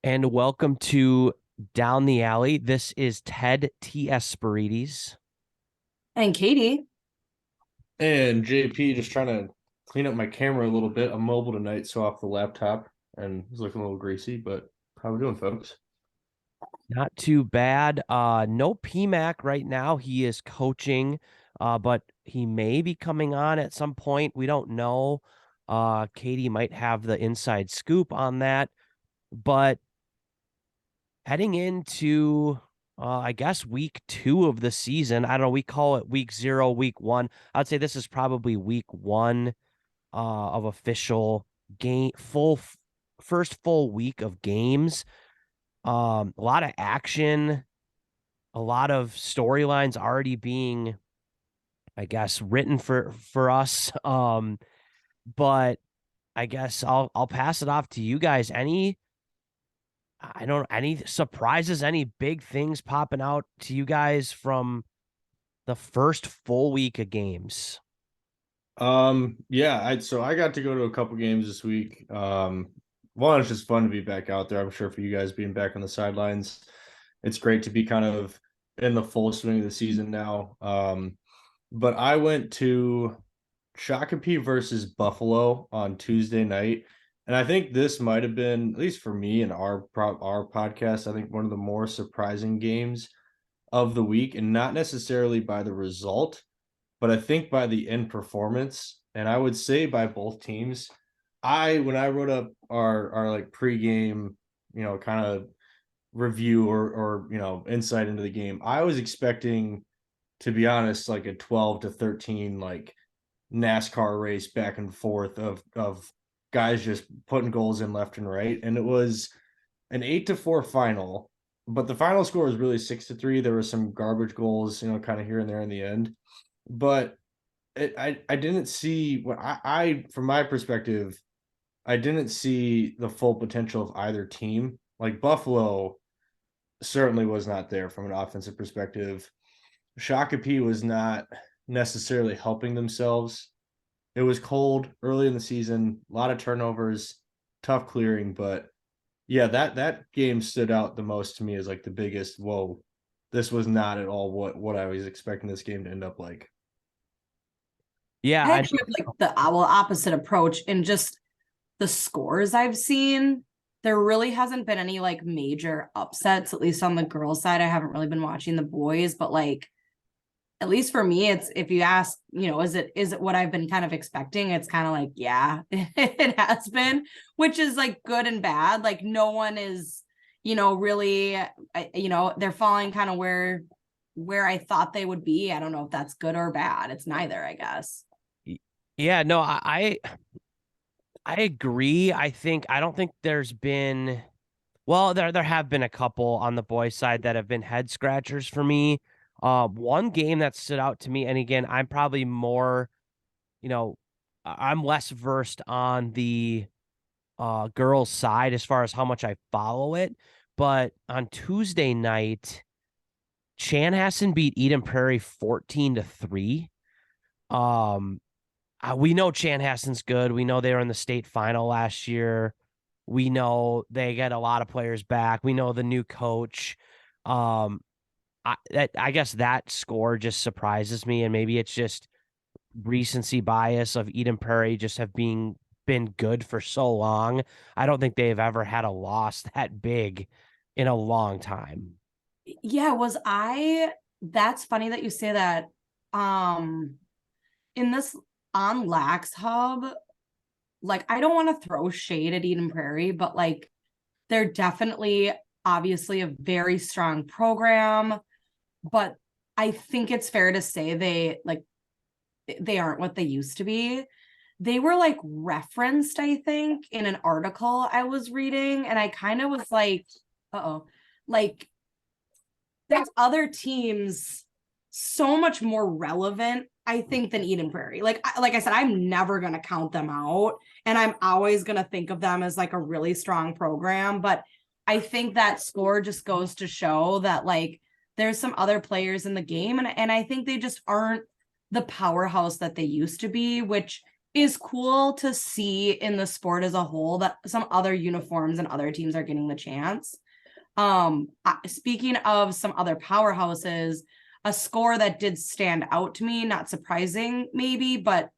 And welcome to Down the Alley. This is Ted T.S. Spirides. And Katie, And JP just trying to clean up my camera a little bit. I'm mobile tonight, so off the laptop and it's looking a little greasy, but how we doing, folks? Not too bad. No PMAC right now. He is coaching, but he may be coming on at some point. We don't know. Katie might have the inside scoop on that. But heading into I guess week 2 of the season. I don't know, we call it week 0, week 1. I'd say this is probably week 1 of official game first full week of games. A lot of action, a lot of storylines already being, I guess, written for us. But I guess I'll pass it off to you guys. Any surprises, any big things popping out to you guys from the first full week of games? Yeah, I got to go to a couple games this week. One, it's just fun to be back out there. I'm sure for you guys being back on the sidelines, it's great to be kind of in the full swing of the season now. But I went to Shakopee versus Buffalo on Tuesday night, and I think this might have been, at least for me and our podcast, I think one of the more surprising games of the week, and not necessarily by the result, but I think by the end performance, and I would say by both teams. When I wrote up our like pregame, kind of review or insight into the game, I was expecting, to be honest, like a 12-13 like NASCAR race back and forth of guys just putting goals in left and right, and it was an 8-4 final, but the final score was really 6-3. There were some garbage goals, kind of here and there in the end, but I didn't see what I from my perspective, I didn't see the full potential of either team. Like Buffalo certainly was not there from an offensive perspective. Shakopee was not necessarily helping themselves. It was cold early in the season, a lot of turnovers, tough clearing, but yeah, that game stood out the most to me as like the biggest, whoa, this was not at all what I was expecting this game to end up like. Yeah, I actually have like the opposite approach in just the scores I've seen. There really hasn't been any like major upsets, at least on the girls' side. I haven't really been watching the boys, but like at least for me, it's if you ask, is it what I've been kind of expecting? It's kind of like, yeah, it has been, which is like good and bad. Like no one is, really, they're falling kind of where I thought they would be. I don't know if that's good or bad. It's neither, I guess. yeah, no, I agree. I don't think there's been, well, there have been a couple on the boys' side that have been head scratchers for me. One game that stood out to me, and again, I'm probably more, you know, I'm less versed on the girls' side as far as how much I follow it. But on Tuesday night, Chanhassen beat Eden Prairie 14-3. Um, we know Chanhassen's good. We know they were in the state final last year. We know they get a lot of players back. We know the new coach. Um, I guess that score just surprises me, and maybe it's just recency bias of Eden Prairie just have been good for so long. I don't think they've ever had a loss that big in a long time. Yeah, that's funny that you say that. Um, in this on Lax Hub, like I don't want to throw shade at Eden Prairie, but like they're definitely obviously a very strong program, but I think it's fair to say they aren't what they used to be. They were like referenced, I think, in an article I was reading, and I kind of was like, uh-oh, like there's other teams so much more relevant, I think, than Eden Prairie. Like I said, I'm never gonna count them out, and I'm always gonna think of them as like a really strong program. But I think that score just goes to show that like there's some other players in the game, and I think they just aren't the powerhouse that they used to be, which is cool to see in the sport as a whole that some other uniforms and other teams are getting the chance. Speaking of some other powerhouses, a score that did stand out to me, not surprising maybe, but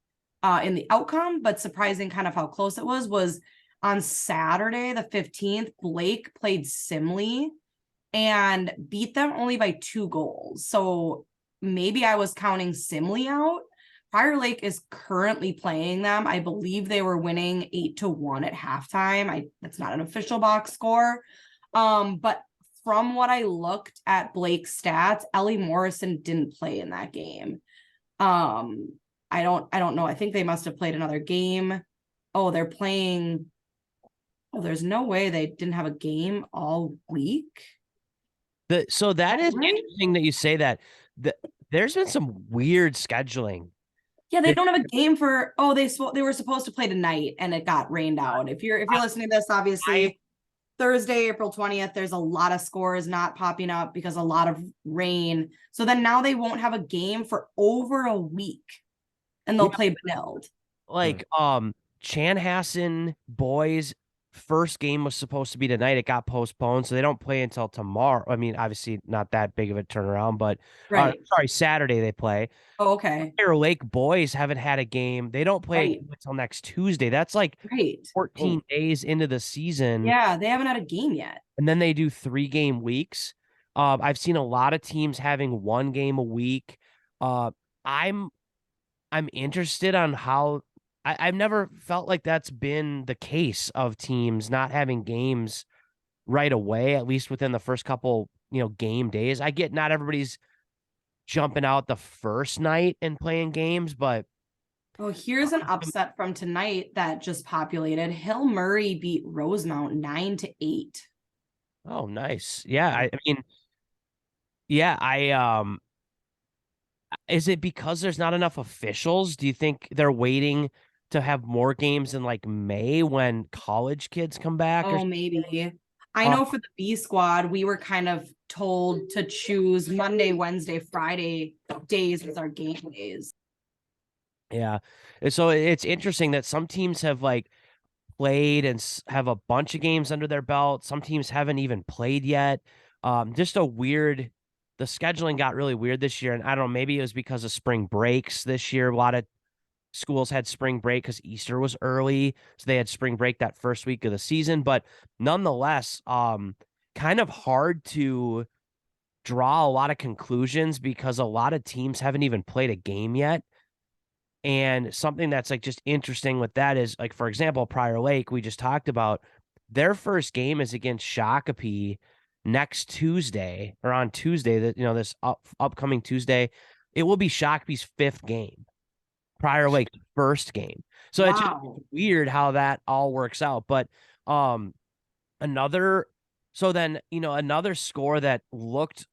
in the outcome, but surprising kind of how close it was on Saturday, the 15th, Blake played Simley and beat them only by 2 goals. So maybe I was counting Simley out. Prior Lake is currently playing them. I believe they were winning 8-1 at halftime. That's not an official box score. But from what I looked at Blake's stats, Ellie Morrison didn't play in that game. I don't know. I think they must have played another game. Oh, they're playing. Oh, there's no way they didn't have a game all week. So that is Right? interesting that you say that. There's been some weird scheduling. Yeah, they don't have a game for. Oh, they were supposed to play tonight and it got rained out. If you're listening to this, obviously Thursday, April 20th, there's a lot of scores not popping up because a lot of rain. So then now they won't have a game for over a week, and they'll play Benilde. Like Chanhassen boys first game was supposed to be tonight. It got postponed, so they don't play until tomorrow. I mean, obviously not that big of a turnaround, but Right. sorry, Saturday they play. Oh, okay. Fire Lake boys haven't had a game. They don't play Right. until next Tuesday. That's like Right. 14 days into the season. Yeah, they haven't had a game yet. And then they do 3-game weeks. I've seen a lot of teams having 1 game a week. I'm interested on how I've never felt like that's been the case of teams not having games right away, at least within the first couple, game days. I get not everybody's jumping out the first night and playing games, but Oh, here's an upset from tonight that just populated. Hill Murray beat Rosemount 9-8. oh, nice. Yeah, I mean, yeah, is it because there's not enough officials? Do you think they're waiting to have more games in like May when college kids come back? Oh, maybe. I know for the B squad, we were kind of told to choose Monday, Wednesday, Friday days as our game days. Yeah. And so it's interesting that some teams have like played and have a bunch of games under their belt. Some teams haven't even played yet. Just the scheduling got really weird this year. And I don't know, maybe it was because of spring breaks this year. A lot of schools had spring break because Easter was early. So they had spring break that first week of the season. But nonetheless, kind of hard to draw a lot of conclusions because a lot of teams haven't even played a game yet. And something that's like just interesting with that is like, for example, Prior Lake, we just talked about, their first game is against Shakopee next Tuesday or on Tuesday that, this upcoming Tuesday. It will be Shakopee's 5th game. Prior Lake's first game. So it's just weird how that all works out. But another score that looked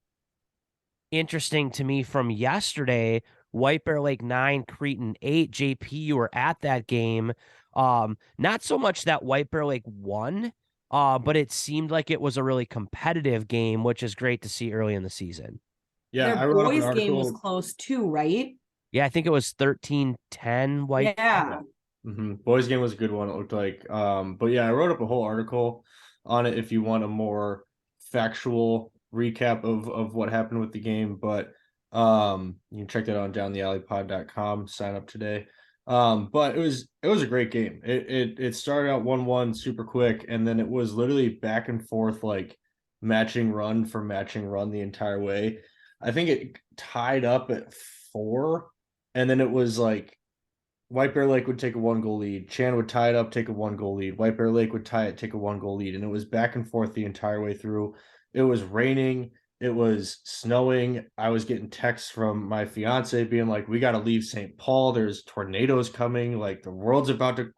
interesting to me from yesterday, White Bear Lake 9, Cretin 8. JP, you were at that game. Not so much that White Bear Lake won, but it seemed like it was a really competitive game, which is great to see early in the season. Yeah, their boys game was close too, right? Yeah, I think it was 13-10 White. Yeah. Boys game was a good one, it looked like. But yeah, I wrote up a whole article on it if you want a more factual recap of what happened with the game. But you can check that out on downthealleypod.com. Sign up today. But it was a great game. It started out 1-1 super quick, and then it was literally back and forth, like matching run for matching run the entire way. I think it tied up at 4, and then it was like White Bear Lake would take a 1-goal lead. Chan would tie it up, take a 1-goal lead. White Bear Lake would tie it, take a 1-goal lead. And it was back and forth the entire way through. It was raining. It was snowing. I was getting texts from my fiance being like, we got to leave St. Paul. There's tornadoes coming. Like the world's about to,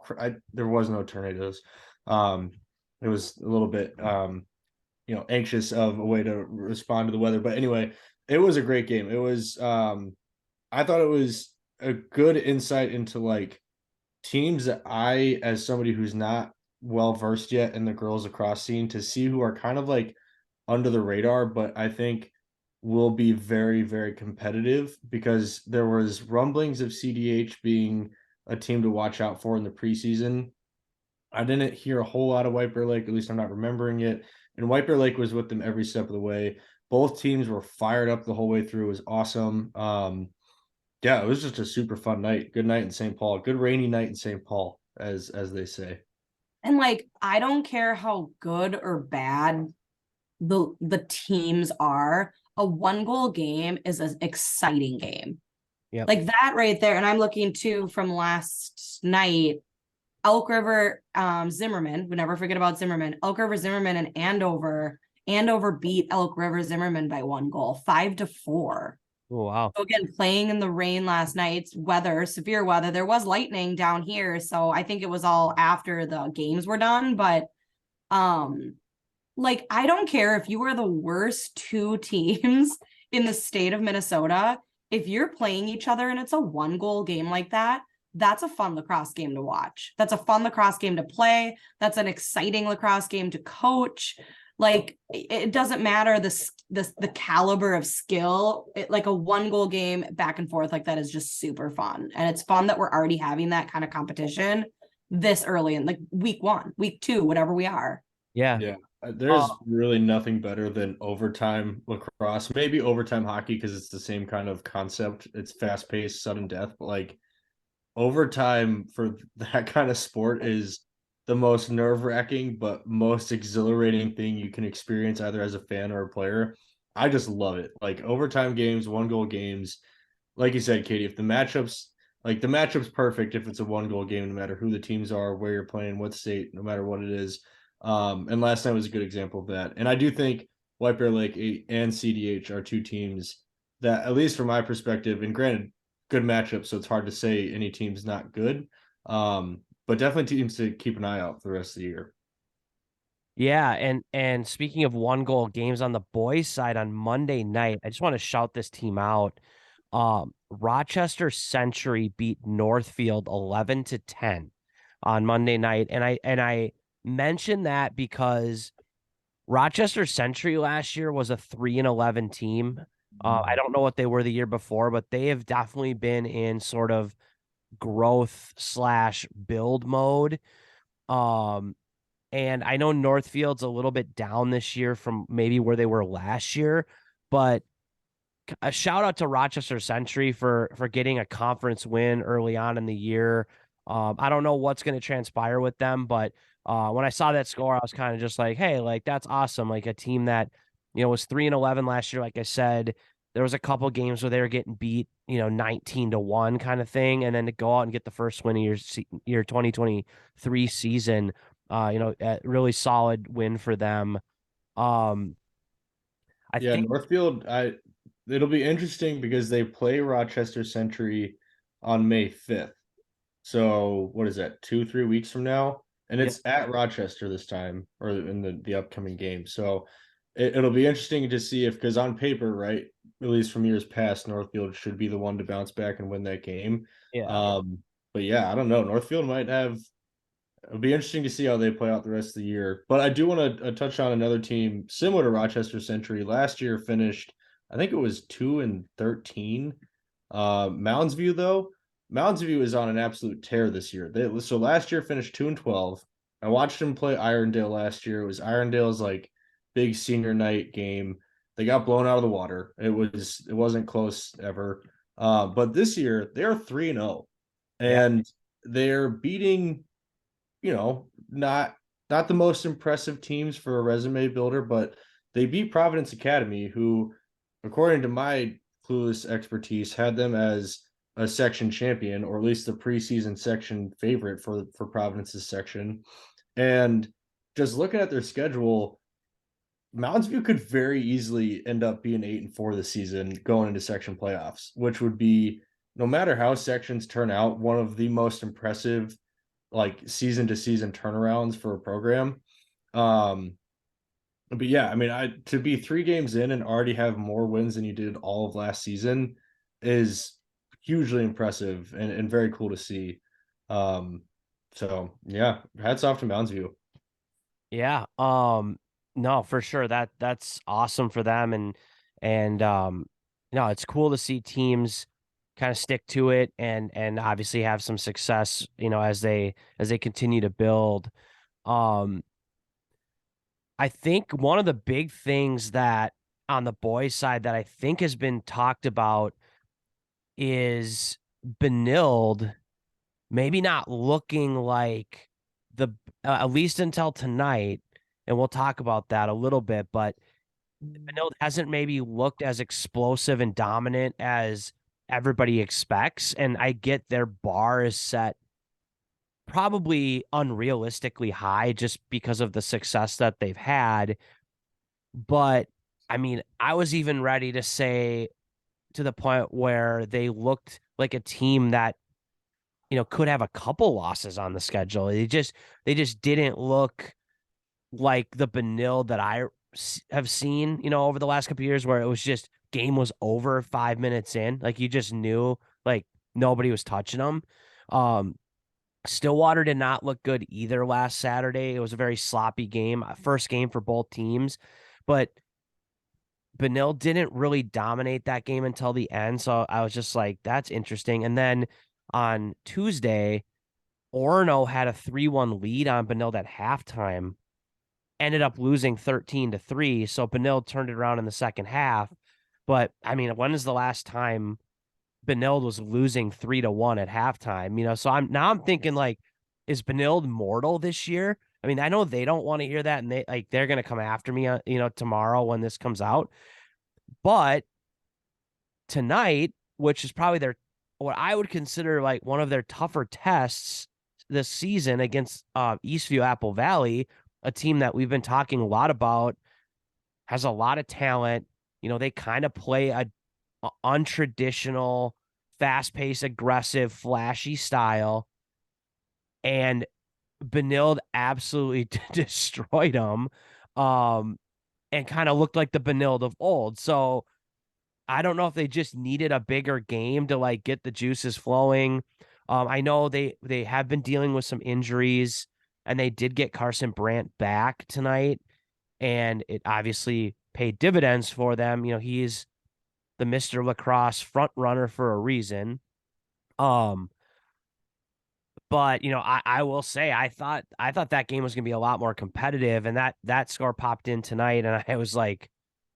there was no tornadoes. It was a little bit, anxious of a way to respond to the weather. But anyway, it was a great game. It was, I thought it was a good insight into like teams that I, as somebody who's not well versed yet in the girls lacrosse scene, to see who are kind of like under the radar, but I think will be very, very competitive, because there was rumblings of CDH being a team to watch out for in the preseason. I didn't hear a whole lot of White Bear Lake, at least I'm not remembering it. And White Bear Lake was with them every step of the way. Both teams were fired up the whole way through. It was awesome. Yeah, it was just a super fun night. Good night in St. Paul. Good rainy night in St. Paul, as they say. And like, I don't care how good or bad the teams are. A 1-goal game is an exciting game. Yep. Like that right there. And I'm looking too from last night. Elk River, Zimmerman. We never forget about Zimmerman. Elk River, Zimmerman, and Andover. Andover beat Elk River, Zimmerman by 1 goal, 5-4. Oh, wow. So again, playing in the rain last night, weather, severe weather. There was lightning down here, so I think it was all after the games were done. But like, I don't care if you are the worst 2 teams in the state of Minnesota. If you're playing each other and it's a 1-goal game like that, that's a fun lacrosse game to watch. That's a fun lacrosse game to play. That's an exciting lacrosse game to coach. Like, it doesn't matter the caliber of skill. Like a 1-goal game back and forth like that is just super fun. And it's fun that we're already having that kind of competition this early in like week 1, week 2, whatever we are. Yeah. Yeah. There's really nothing better than overtime lacrosse. Maybe overtime hockey because it's the same kind of concept. It's fast paced, sudden death, but like overtime for that kind of sport is the most nerve-wracking but most exhilarating thing you can experience either as a fan or a player. I just love it. Like overtime games, 1-goal games. Like you said, Katie, if the matchup's perfect if it's a 1-goal game, no matter who the teams are, where you're playing, what state, no matter what it is. And last night was a good example of that. And I do think White Bear Lake and CDH are 2 teams that, at least from my perspective, and granted, good matchup, so it's hard to say any team's not good. But definitely teams to keep an eye out for the rest of the year. Yeah, and speaking of 1-goal games on the boys' side on Monday night, I just want to shout this team out. Rochester Century beat Northfield 11-10 on Monday night, and I mentioned that because Rochester Century last year was a 3-11 team. I don't know what they were the year before, but they have definitely been in sort of growth/build mode. And I know Northfield's a little bit down this year from maybe where they were last year, but a shout out to Rochester Century for getting a conference win early on in the year. I don't know what's going to transpire with them, but when I saw that score, I was kind of just like, hey, like that's awesome. Like a team that, was 3-11 last year. Like I said, there was a couple games where they were getting beat, 19-1 kind of thing. And then to go out and get the first win of your 2023 season, a really solid win for them. I think Northfield, it'll be interesting because they play Rochester Century on May 5th. So what is that, 2-3 weeks from now? And it's at Rochester this time, or in the upcoming game. So it'll be interesting to see because on paper, right, at least from years past, Northfield should be the one to bounce back and win that game. Yeah. But yeah, I don't know. Northfield might have. It'll be interesting to see how they play out the rest of the year. But I do want to touch on another team similar to Rochester Century. Last year finished, I think it was 2-13. Mounds View though. Mounds View is on an absolute tear this year. So last year finished 2-12. I watched them play Irondale last year. It was Irondale's like big senior night game. They got blown out of the water. It wasn't close ever. But this year they're 3-0, and they're beating, not the most impressive teams for a resume builder, but they beat Providence Academy, who, according to my clueless expertise, had them as a section champion, or at least the preseason section favorite for Providence's section. And just looking at their schedule, Mounds View could very easily end up being 8-4 this season going into section playoffs, which would be, no matter how sections turn out, one of the most impressive like season to season turnarounds for a program. But yeah, I mean, to be 3 games in and already have more wins than you did all of last season is hugely impressive and very cool to see. So yeah, hats off to Mounds View. Yeah. No, for sure. That's awesome for them. And no, it's cool to see teams kind of stick to it and obviously have some success, as they continue to build. Um, I think one of the big things that on the boys' side that I think has been talked about is Benilde maybe not looking like the at least until tonight, and we'll talk about that a little bit, but Benilde hasn't maybe looked as explosive and dominant as everybody expects, and I get their bar is set probably unrealistically high just because of the success that they've had. But I mean, I was even ready to say to the point where they looked like a team that, could have a couple losses on the schedule. They just didn't look like the Benilde that I have seen, over the last couple of years, where it was just game was over 5 minutes in. Like you just knew like nobody was touching them. Stillwater did not look good either last Saturday. It was a very sloppy game, first game for both teams, but Benilde didn't really dominate that game until the end. So I was just like, that's interesting. And then on Tuesday, Orono had a 3-1 lead on Benilde at halftime, ended up losing 13-3. So Benilde turned it around in the second half. But I mean, when is the last time Benilde was losing 3-1 at halftime? So I'm thinking like, is Benilde mortal this year? I mean, I know they don't want to hear that, and they're going to come after me, tomorrow when this comes out. But tonight, which is probably what I would consider like one of their tougher tests this season against Eastview Apple Valley, a team that we've been talking a lot about, has a lot of talent. They kind of play a untraditional, fast-paced, aggressive, flashy style, and Benilde absolutely destroyed them, and kind of looked like the Benilde of old. So I don't know if they just needed a bigger game to like get the juices flowing. I know they have been dealing with some injuries, and they did get Carson Brandt back tonight, and it obviously paid dividends for them. He's the Mr. Lacrosse front runner for a reason. But I will say I thought that game was gonna be a lot more competitive, and that score popped in tonight, and I was like,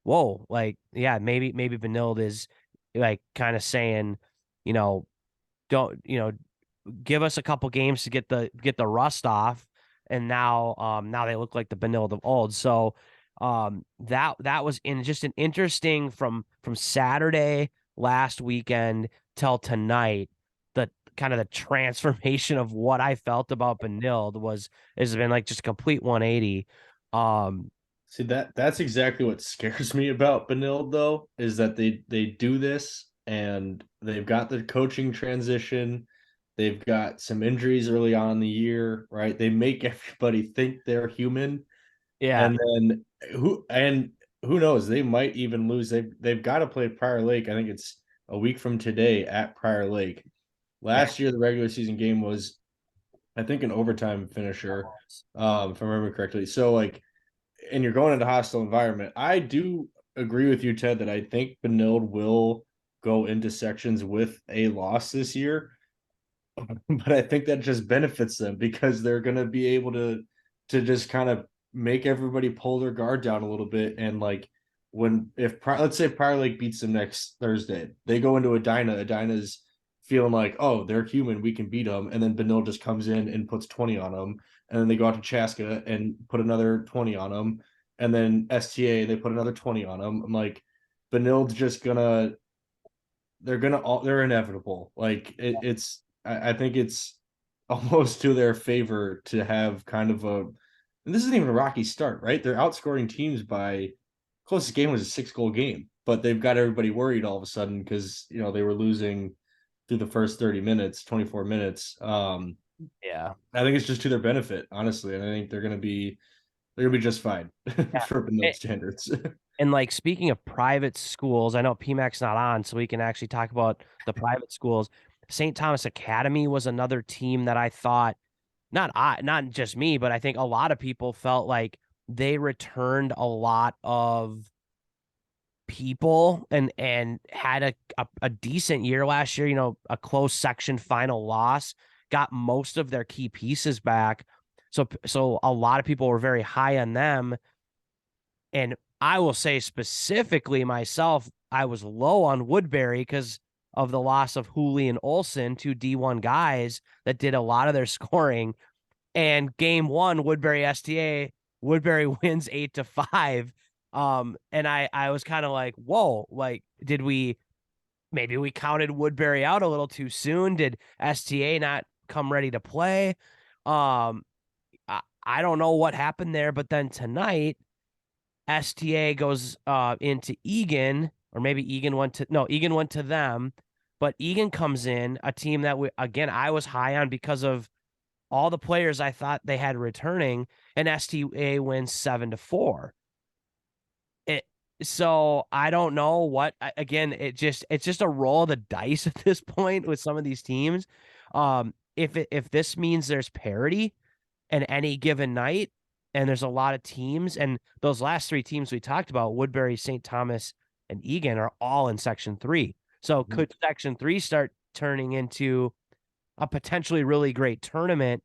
whoa, like yeah, maybe Benilde is like kind of saying, you know, don't give us a couple games to get the rust off, and now they look like the Benilde of old. So that was in just an interesting from Saturday last weekend till tonight. The kind of the transformation of what I felt about Benilde has been like just a complete 180. See, that's exactly what scares me about Benilde, though, is that they do this and they've got the coaching transition. They've got some injuries early on in the year, right? They make everybody think they're human. Yeah, And then who knows? They might even lose. They've got to play Prior Lake. I think it's a week from today at Prior Lake. Last year, the regular season game was, I think, an overtime finisher, if I remember correctly. So like, and you're going into a hostile environment. I do agree with you, Ted, that I think Benilde will go into sections with a loss this year, but I think that just benefits them because they're going to be able to just kind of make everybody pull their guard down a little bit. And like let's say Prior Lake beats them next Thursday, they go into Edina's feeling like, oh, they're human, we can beat them, and then Benilde just comes in and puts 20 on them, and then they go out to Chaska and put another 20 on them, and then STA they put another 20 on them. I'm like, Benilde's just they're inevitable. Like I think it's almost to their favor to have kind of and this isn't even a rocky start, right? They're outscoring teams by closest game was a 6-goal game, but they've got everybody worried all of a sudden because they were losing through the first 30 minutes, 24 minutes. yeah. I think it's just to their benefit, honestly, and I think they're gonna be just fine for Benilde standards. And like speaking of private schools, I know PMAC's not on, so we can actually talk about the private schools. St. Thomas Academy was another team that I thought, not just me, but I think a lot of people felt like they returned a lot of people and had a decent year last year, a close section final loss, got most of their key pieces back. So a lot of people were very high on them. And I will say specifically myself, I was low on Woodbury because of the loss of Hooley and Olson, two D1 guys that did a lot of their scoring. And game one, Woodbury STA, Woodbury wins 8-5. And I was kind of like, whoa, like, maybe we counted Woodbury out a little too soon? Did STA not come ready to play? I don't know what happened there, but then tonight, STA goes into Egan, or maybe Egan went to them, but Egan comes in, a team that I was high on because of all the players I thought they had returning, and STA wins 7-4. So I don't know what, again, it's just a roll of the dice at this point with some of these teams. If this means there's parity in any given night, and there's a lot of teams, and those last three teams we talked about, Woodbury, St. Thomas, and Egan, are all in Section 3. So could Section 3 start turning into a potentially really great tournament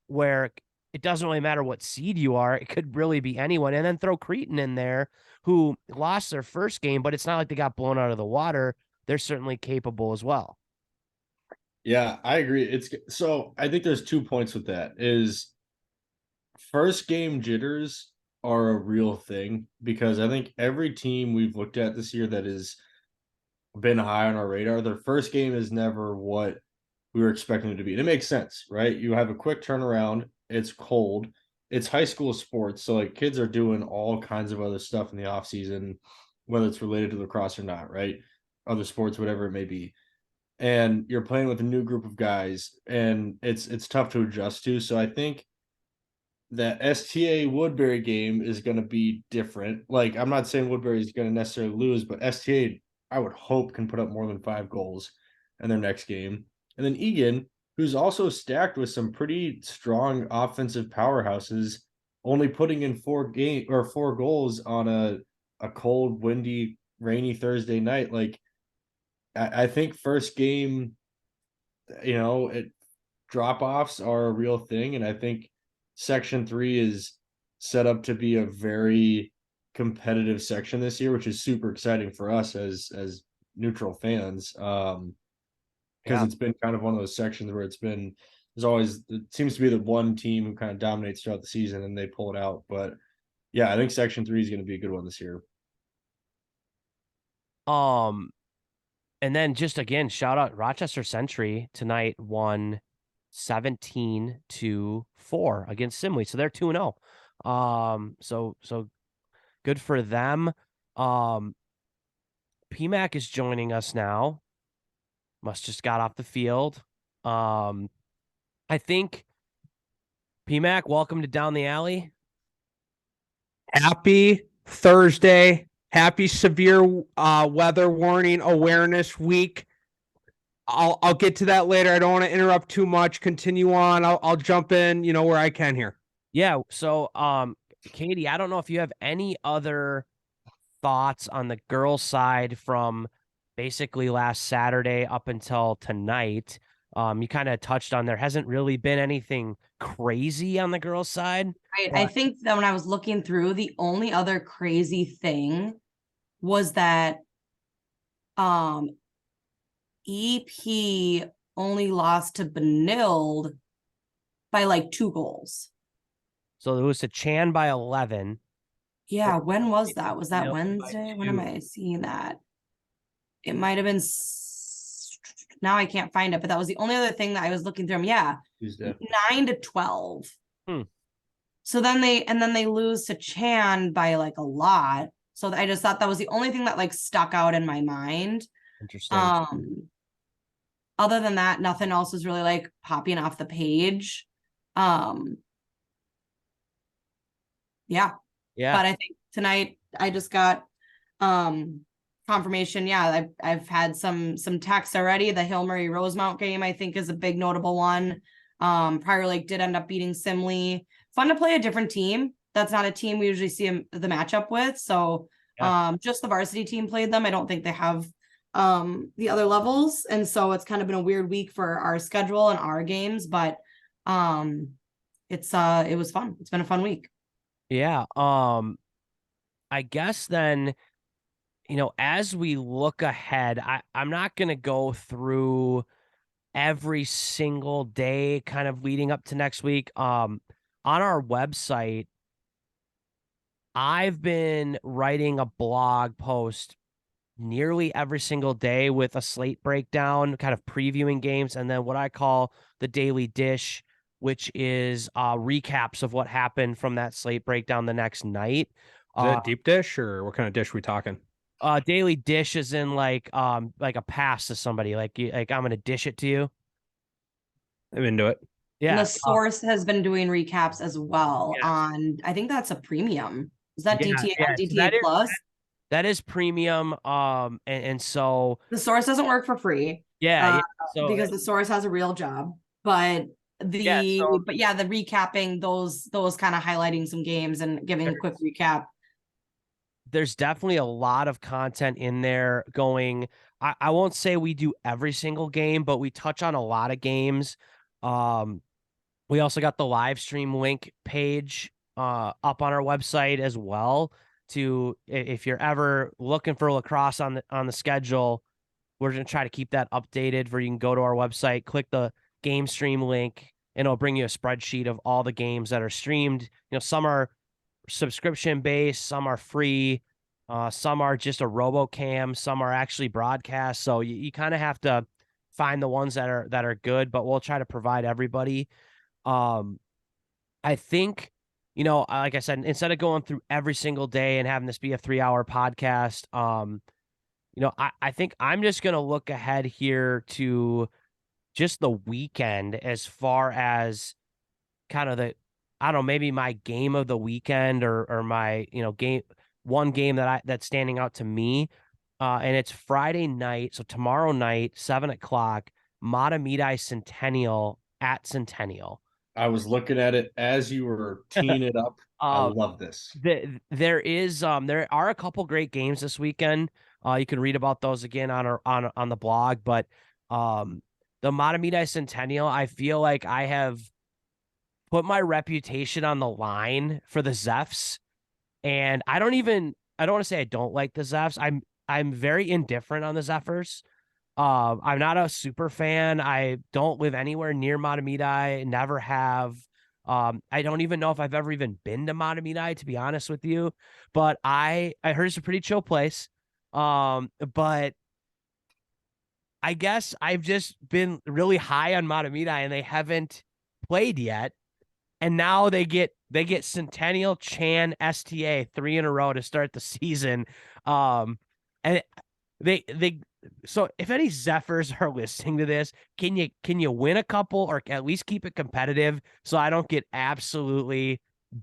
where it doesn't really matter what seed you are? It could really be anyone. And then throw Cretin in there, who lost their first game, but it's not like they got blown out of the water. They're certainly capable as well. Yeah, I agree. So I think there's 2 points with that. Is first game jitters are a real thing, because I think every team we've looked at this year that has been high on our radar, their first game is never what we were expecting it to be. And it makes sense, right? You have a quick turnaround. It's cold. It's high school sports. So like kids are doing all kinds of other stuff in the off season, whether it's related to lacrosse or not, right? Other sports, whatever it may be. And you're playing with a new group of guys, and it's tough to adjust to. So I think that STA Woodbury game is going to be different. Like, I'm not saying Woodbury is going to necessarily lose, but STA, I would hope, can put up more than 5 goals in their next game. And then Egan, who's also stacked with some pretty strong offensive powerhouses, only putting in 4 goals on a cold, windy, rainy Thursday night. Like, I think first game, drop offs are a real thing, and I think Section 3 is set up to be a very competitive section this year, which is super exciting for us as neutral fans. Because it's been kind of one of those sections where it seems to be the one team who kind of dominates throughout the season and they pull it out. But yeah, I think Section 3 is going to be a good one this year. And then just again, shout out Rochester Century tonight, won 17-4 against Simley. So they're 2-0. So good for them. PMAC is joining us now. Must just got off the field. I think PMAC, welcome to Down the Alley. Happy Thursday. Happy severe weather warning awareness week. I'll get to that later. I don't want to interrupt too much. Continue on. I'll jump in, where I can here. Yeah. So, Katie, I don't know if you have any other thoughts on the girls' side from basically last Saturday up until tonight. You kind of touched on there hasn't really been anything crazy on the girls' side. Right. I think that when I was looking through, the only other crazy thing was that EP only lost to Benilde by like 2 goals. So it was to Chan by 11. Yeah, when was that? Was that Benilde by Wednesday? When 2. am I seeing that? It might have been now I can't find it, but that was the only other thing that I was looking through. Yeah. Tuesday. 9-12. So then they lose to Chan by like a lot. So I just thought that was the only thing that like stuck out in my mind. Interesting. Other than that, nothing else was really like popping off the page. Yeah. But I think tonight I just got confirmation. Yeah, I've had some texts already. The Hill Murray Rosemount game, I think, is a big notable one. Prior Lake did end up beating Simley. Fun to play a different team. That's not a team we usually see the matchup with. So Yeah. Just the varsity team played them. I don't think they have the other levels, and so it's kind of been a weird week for our schedule and our games, but it was fun. It's been a fun week. Yeah. I guess then, as we look ahead, I'm not going to go through every single day kind of leading up to next week. On our website, I've been writing a blog post nearly every single day with a slate breakdown, kind of previewing games, and then what I call the daily dish, which is recaps of what happened from that slate breakdown the next night. Is that deep dish or what kind of dish we talking? Daily dish is in like a pass to somebody, like I'm gonna dish it to you. I'm into it. And Yeah. the source has been doing recaps as well Yes. on, I think that's a premium. Is that Yeah, DTA yeah, on so DTA Plus? that is premium. And so The source doesn't work for free. yeah, so Because the source has a real job, but yeah, so the recapping those kind of highlighting some games and giving a quick recap. there's definitely a lot of content in there going. I won't say we do every single game, but we touch on a lot of games. We also got the live stream link page up on our website as well. To if you're ever looking for lacrosse on the schedule, we're gonna try to keep that updated where you can go to our website, click the game stream link, and it'll bring you a spreadsheet of all the games that are streamed. Some are subscription based, some are free, some are just a RoboCam, some are actually broadcast. So you kind of have to find the ones that are good, but we'll try to provide everybody. I think, like I said, instead of going through every single day and having this be a 3-hour podcast, I think I'm just going to look ahead here to just the weekend as far as kind of I don't know, maybe my game of the weekend or my, one game that's standing out to me. And it's Friday night. So tomorrow night, 7:00, Matamidi Centennial at Centennial. I was looking at it as you were teeing it up. I love this. There are a couple great games this weekend. You can read about those again on the blog, but the Matamidi Centennial, I feel like I have put my reputation on the line for the Zeffs, and I don't want to say I don't like the Zeffs. I'm very indifferent on the Zephyrs. I'm not a super fan. I don't live anywhere near Matamidi, never have. I don't even know if I've ever even been to Matamidi, to be honest with you. But I heard it's a pretty chill place. But I guess I've just been really high on Matamidi and they haven't played yet. And now they get Centennial, Chan, STA 3 in a row to start the season. And they so if any Zephyrs are listening to this, can you win a couple or at least keep it competitive so I don't get absolutely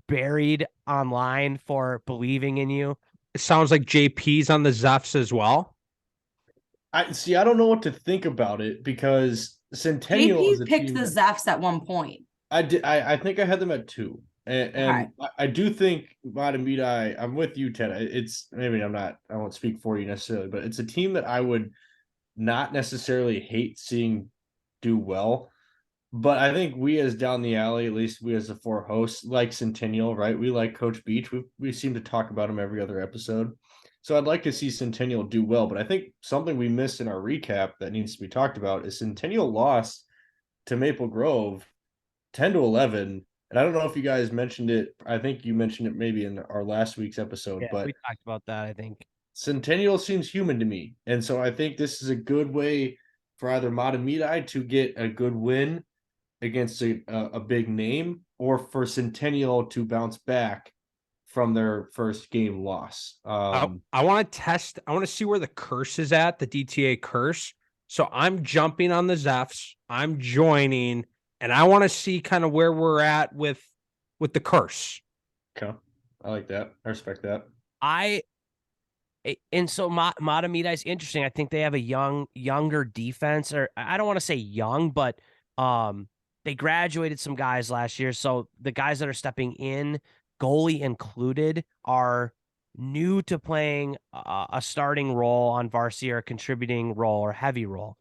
buried online for believing in you? It sounds like JP's on the Zeffs as well. I don't know what to think about it because Centennial is JP a picked team the that- Zeffs at one point. I did. I think I had them at 2, and I do think Matamidi. I'm with you, Ted. It's maybe I'm not. I won't speak for you necessarily, but it's a team that I would not necessarily hate seeing do well. But I think we as down the alley, at least we as the 4 hosts, like Centennial, right? We like Coach Beach. We seem to talk about him every other episode. So I'd like to see Centennial do well. But I think something we missed in our recap that needs to be talked about is Centennial lost to Maple Grove 10-11. And I don't know if you guys mentioned it. I think you mentioned it maybe in our last week's episode, Yeah, but we talked about that, I think. Centennial seems human to me. And so I think this is a good way for either Matamidi to get a good win against a big name or for Centennial to bounce back from their first game loss. I want to test. I want to see where the curse is at, the DTA curse. So I'm jumping on the Zeffs. I'm joining, and I want to see kind of where we're at with the curse. Okay. I like that. I respect that. And so Matamidi is interesting. I think they have a younger defense, or I don't want to say young, but they graduated some guys last year. So the guys that are stepping in, goalie included, are new to playing a starting role on varsity or a contributing role or heavy role.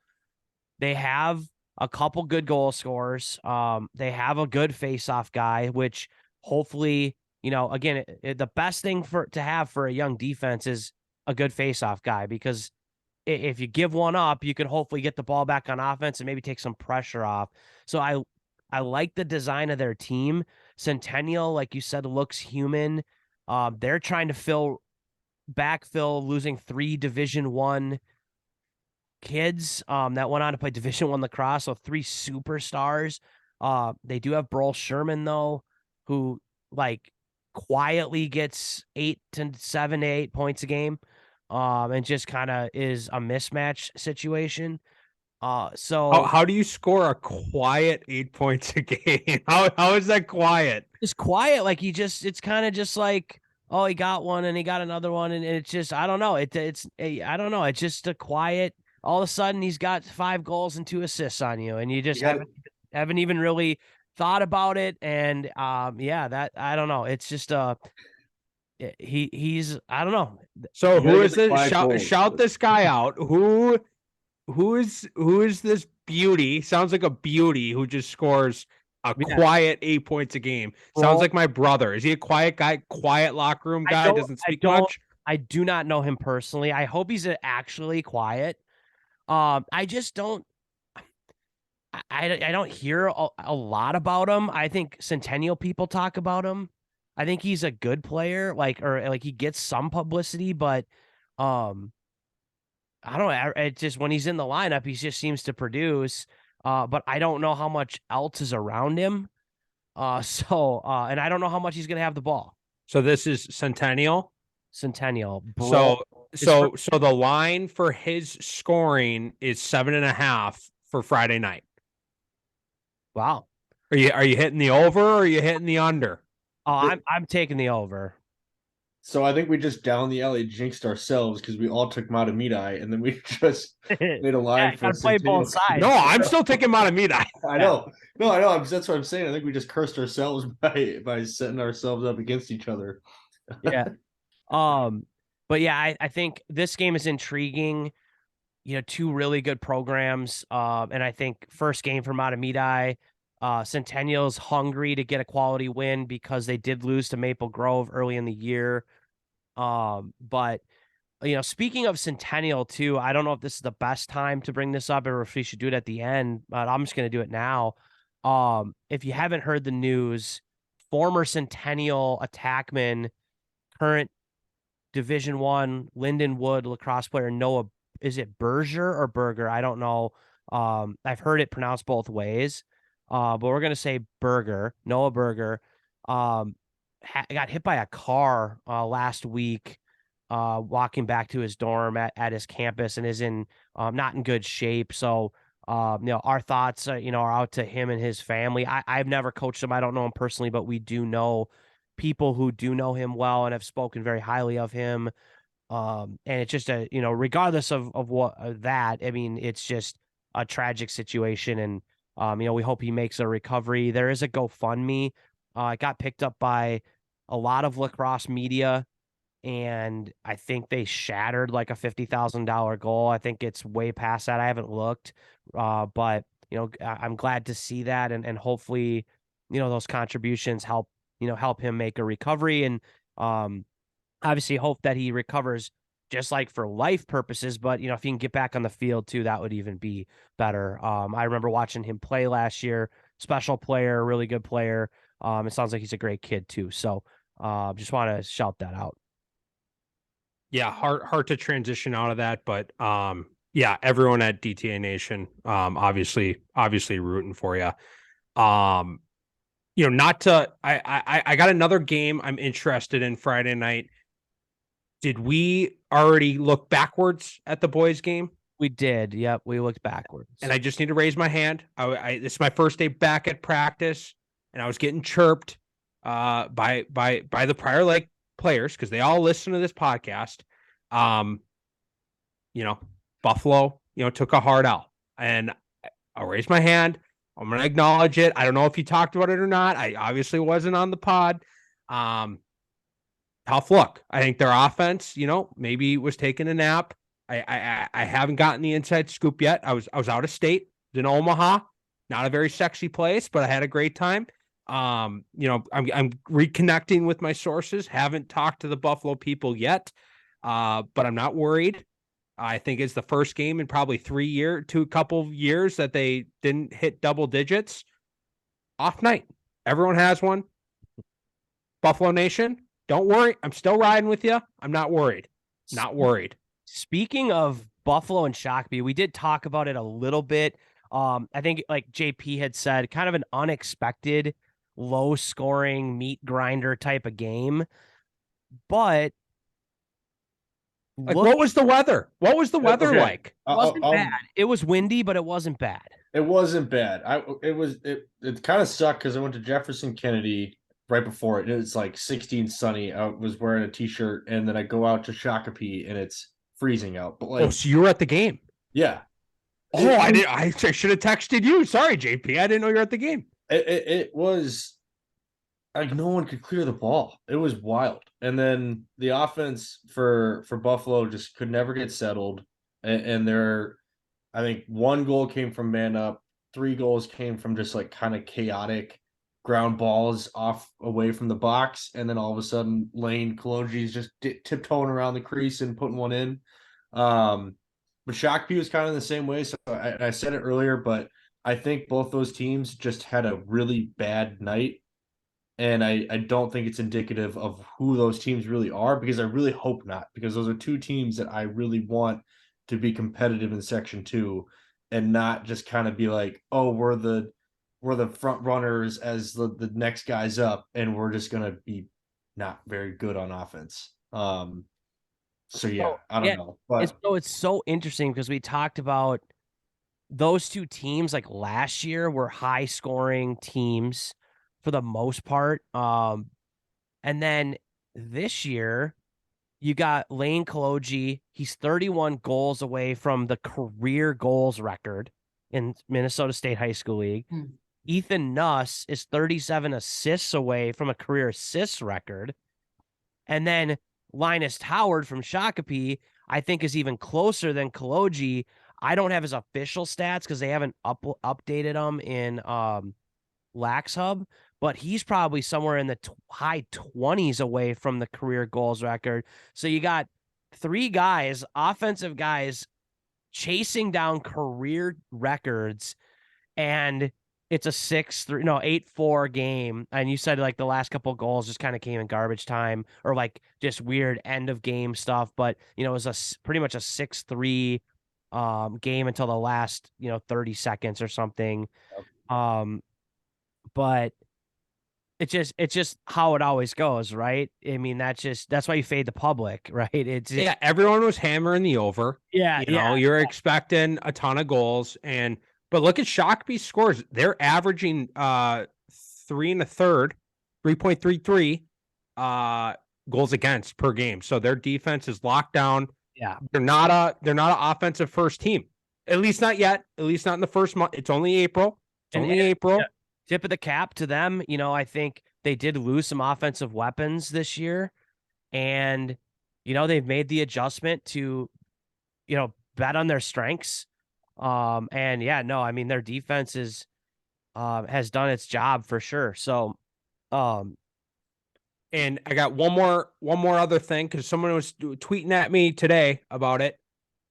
They have a couple good goal scorers. They have a good face-off guy, which hopefully, again, the best thing to have for a young defense is a good face-off guy, because if you give one up, you can hopefully get the ball back on offense and maybe take some pressure off. So I like the design of their team. Centennial, like you said, looks human. They're trying to backfill losing 3 Division I kids that went on to play Division I lacrosse, so 3 superstars. They do have Burl Sherman though, who like quietly gets 8 to 7 to 8 points a game, and just kind of is a mismatch situation. So How do you score a quiet 8 points a game? How is that quiet? just quiet, like it's kind of just like, oh, he got one and he got another one, and it's just, I don't know, I don't know, it's just a quiet. All of a sudden, he's got 5 goals and 2 assists on you, and you just You gotta- haven't even really thought about it. And yeah, that, I don't know. It's just he's, I don't know. So You gotta who get is the this? quiet Shout, goals. shout this guy out. Who is this beauty? Sounds like a beauty who just scores a Yeah. quiet 8 points a game. Sounds Bro. like my brother. Is he a quiet guy? Quiet locker room guy? Doesn't speak much. I do not know him personally. I hope he's actually quiet. I just don't. I don't hear a lot about him. I think Centennial people talk about him. I think he's a good player, or he gets some publicity, but um, I don't know. It just, when he's in the lineup, he just seems to produce. But I don't know how much else is around him. And I don't know how much he's gonna have the ball. So this is Centennial. Centennial. So the line for his scoring is 7.5 for Friday night. Wow. Are you hitting the over or are you hitting the under? Oh, I'm taking the over. So I think we just down the alley jinxed ourselves because we all took Matamidai and then we just made a line you for gotta play Centennial. both sides. No, I'm still taking Matamida. I know. No, I know. That's what I'm saying. I think we just cursed ourselves by setting ourselves up against each other. Yeah. But yeah, I think this game is intriguing. 2 really good programs. And I think first game for Matamidi, Centennial's hungry to get a quality win because they did lose to Maple Grove early in the year. But speaking of Centennial too, I don't know if this is the best time to bring this up or if we should do it at the end, but I'm just going to do it now. If you haven't heard the news, former Centennial attackman, current Division I Lindenwood lacrosse player Noah, is it Berger or Berger? I don't know. I've heard it pronounced both ways. But we're gonna say Berger, Noah Berger. Got hit by a car last week, walking back to his dorm at his campus, and is in not in good shape. So our thoughts are out to him and his family. I've never coached him. I don't know him personally, but we do know people who do know him well and have spoken very highly of him. And it's just regardless of what that, I mean, it's just a tragic situation. And, we hope he makes a recovery. There is a GoFundMe. It got picked up by a lot of lacrosse media, and I think they shattered like a $50,000 goal. I think it's way past that. I haven't looked, but I'm glad to see that, and hopefully, those contributions help him make a recovery, and obviously hope that he recovers just like for life purposes. But if he can get back on the field too, that would even be better. I remember watching him play last year. Special player, really good player. It sounds like he's a great kid too. So just want to shout that out. Yeah, hard to transition out of that, but yeah, everyone at DTA Nation, obviously rooting for you. Not to, I got another game I'm interested in Friday night. Did we already look backwards at the boys game? We did. Yep. We looked backwards. And I just need to raise my hand. This is my first day back at practice, and I was getting chirped by the Prior Lake players because they all listen to this podcast. Buffalo, took a hard L, and I'll raise my hand. I'm going to acknowledge it. I don't know if you talked about it or not. I obviously wasn't on the pod. tough look. I think their offense, maybe was taking a nap. I haven't gotten the inside scoop yet. I was out of state in Omaha, not a very sexy place, but I had a great time. I'm reconnecting with my sources. Haven't talked to the Buffalo people yet, but I'm not worried. I think it's the first game in probably a couple of years that they didn't hit double digits. Off night. Everyone has one. Buffalo Nation, don't worry. I'm still riding with you. I'm not worried. Not worried. Speaking of Buffalo and Shakopee, we did talk about it a little bit. I think like JP had said, kind of an unexpected, low scoring meat grinder type of game. But what was the weather? What was the weather Okay. like? It wasn't bad. It was windy, but it wasn't bad. It wasn't bad. It kind of sucked because I went to Jefferson Kennedy right before it. And it's like 16 sunny. I was wearing a t-shirt, and then I go out to Shakopee and it's freezing out. But like, So you were at the game. yeah. I should have texted you. Sorry, JP. I didn't know you were at the game. It was like no one could clear the ball. It was wild. And then the offense for Buffalo just could never get settled. And I think one goal came from man up, 3 goals came from just like kind of chaotic ground balls off away from the box. And then all of a sudden, Lane Kalonji's just tiptoeing around the crease and putting one in. But Shakopee was kind of the same way. So I said it earlier, but I think both those teams just had a really bad night. And I don't think it's indicative of who those teams really are, because I really hope not, because those are 2 teams that I really want to be competitive in Section 2 and not just kind of be like, oh, we're the front runners as the next guys up, and we're just going to be not very good on offense. So yeah, I don't know. But It's so interesting because we talked about those 2 teams like last year were high scoring teams for the most part. And then this year you got Lane Kalonji. He's 31 goals away from the career goals record in Minnesota State High School League. Ethan Nuss is 37 assists away from a career assists record. And then Linus Howard from Shakopee, I think, is even closer than Kalonji. I don't have his official stats because they haven't updated them in Lax Hub, but he's probably somewhere in the high 20s away from the career goals record. So you got 3 guys, offensive guys, chasing down career records, and it's a 8-4 game. And you said like the last couple of goals just kind of came in garbage time or like just weird end of game stuff. But, it was pretty much a 6-3 game until the last, 30 seconds or something. But it's just how it always goes, right? I mean, that's why you fade the public, right? Yeah, everyone was hammering the over. Yeah, You're expecting a ton of goals, but look at Shakopee's scores. They're averaging 3 1/3, 3.33 goals against per game. So their defense is locked down. Yeah. They're not an offensive first team. At least not yet. At least not in the first month. It's only April. April. Yeah. Tip of the cap to them. I think they did lose some offensive weapons this year, and they've made the adjustment to bet on their strengths. And yeah, no, I mean, their defense has done its job for sure. So, and I got one more other thing, because someone was tweeting at me today about it.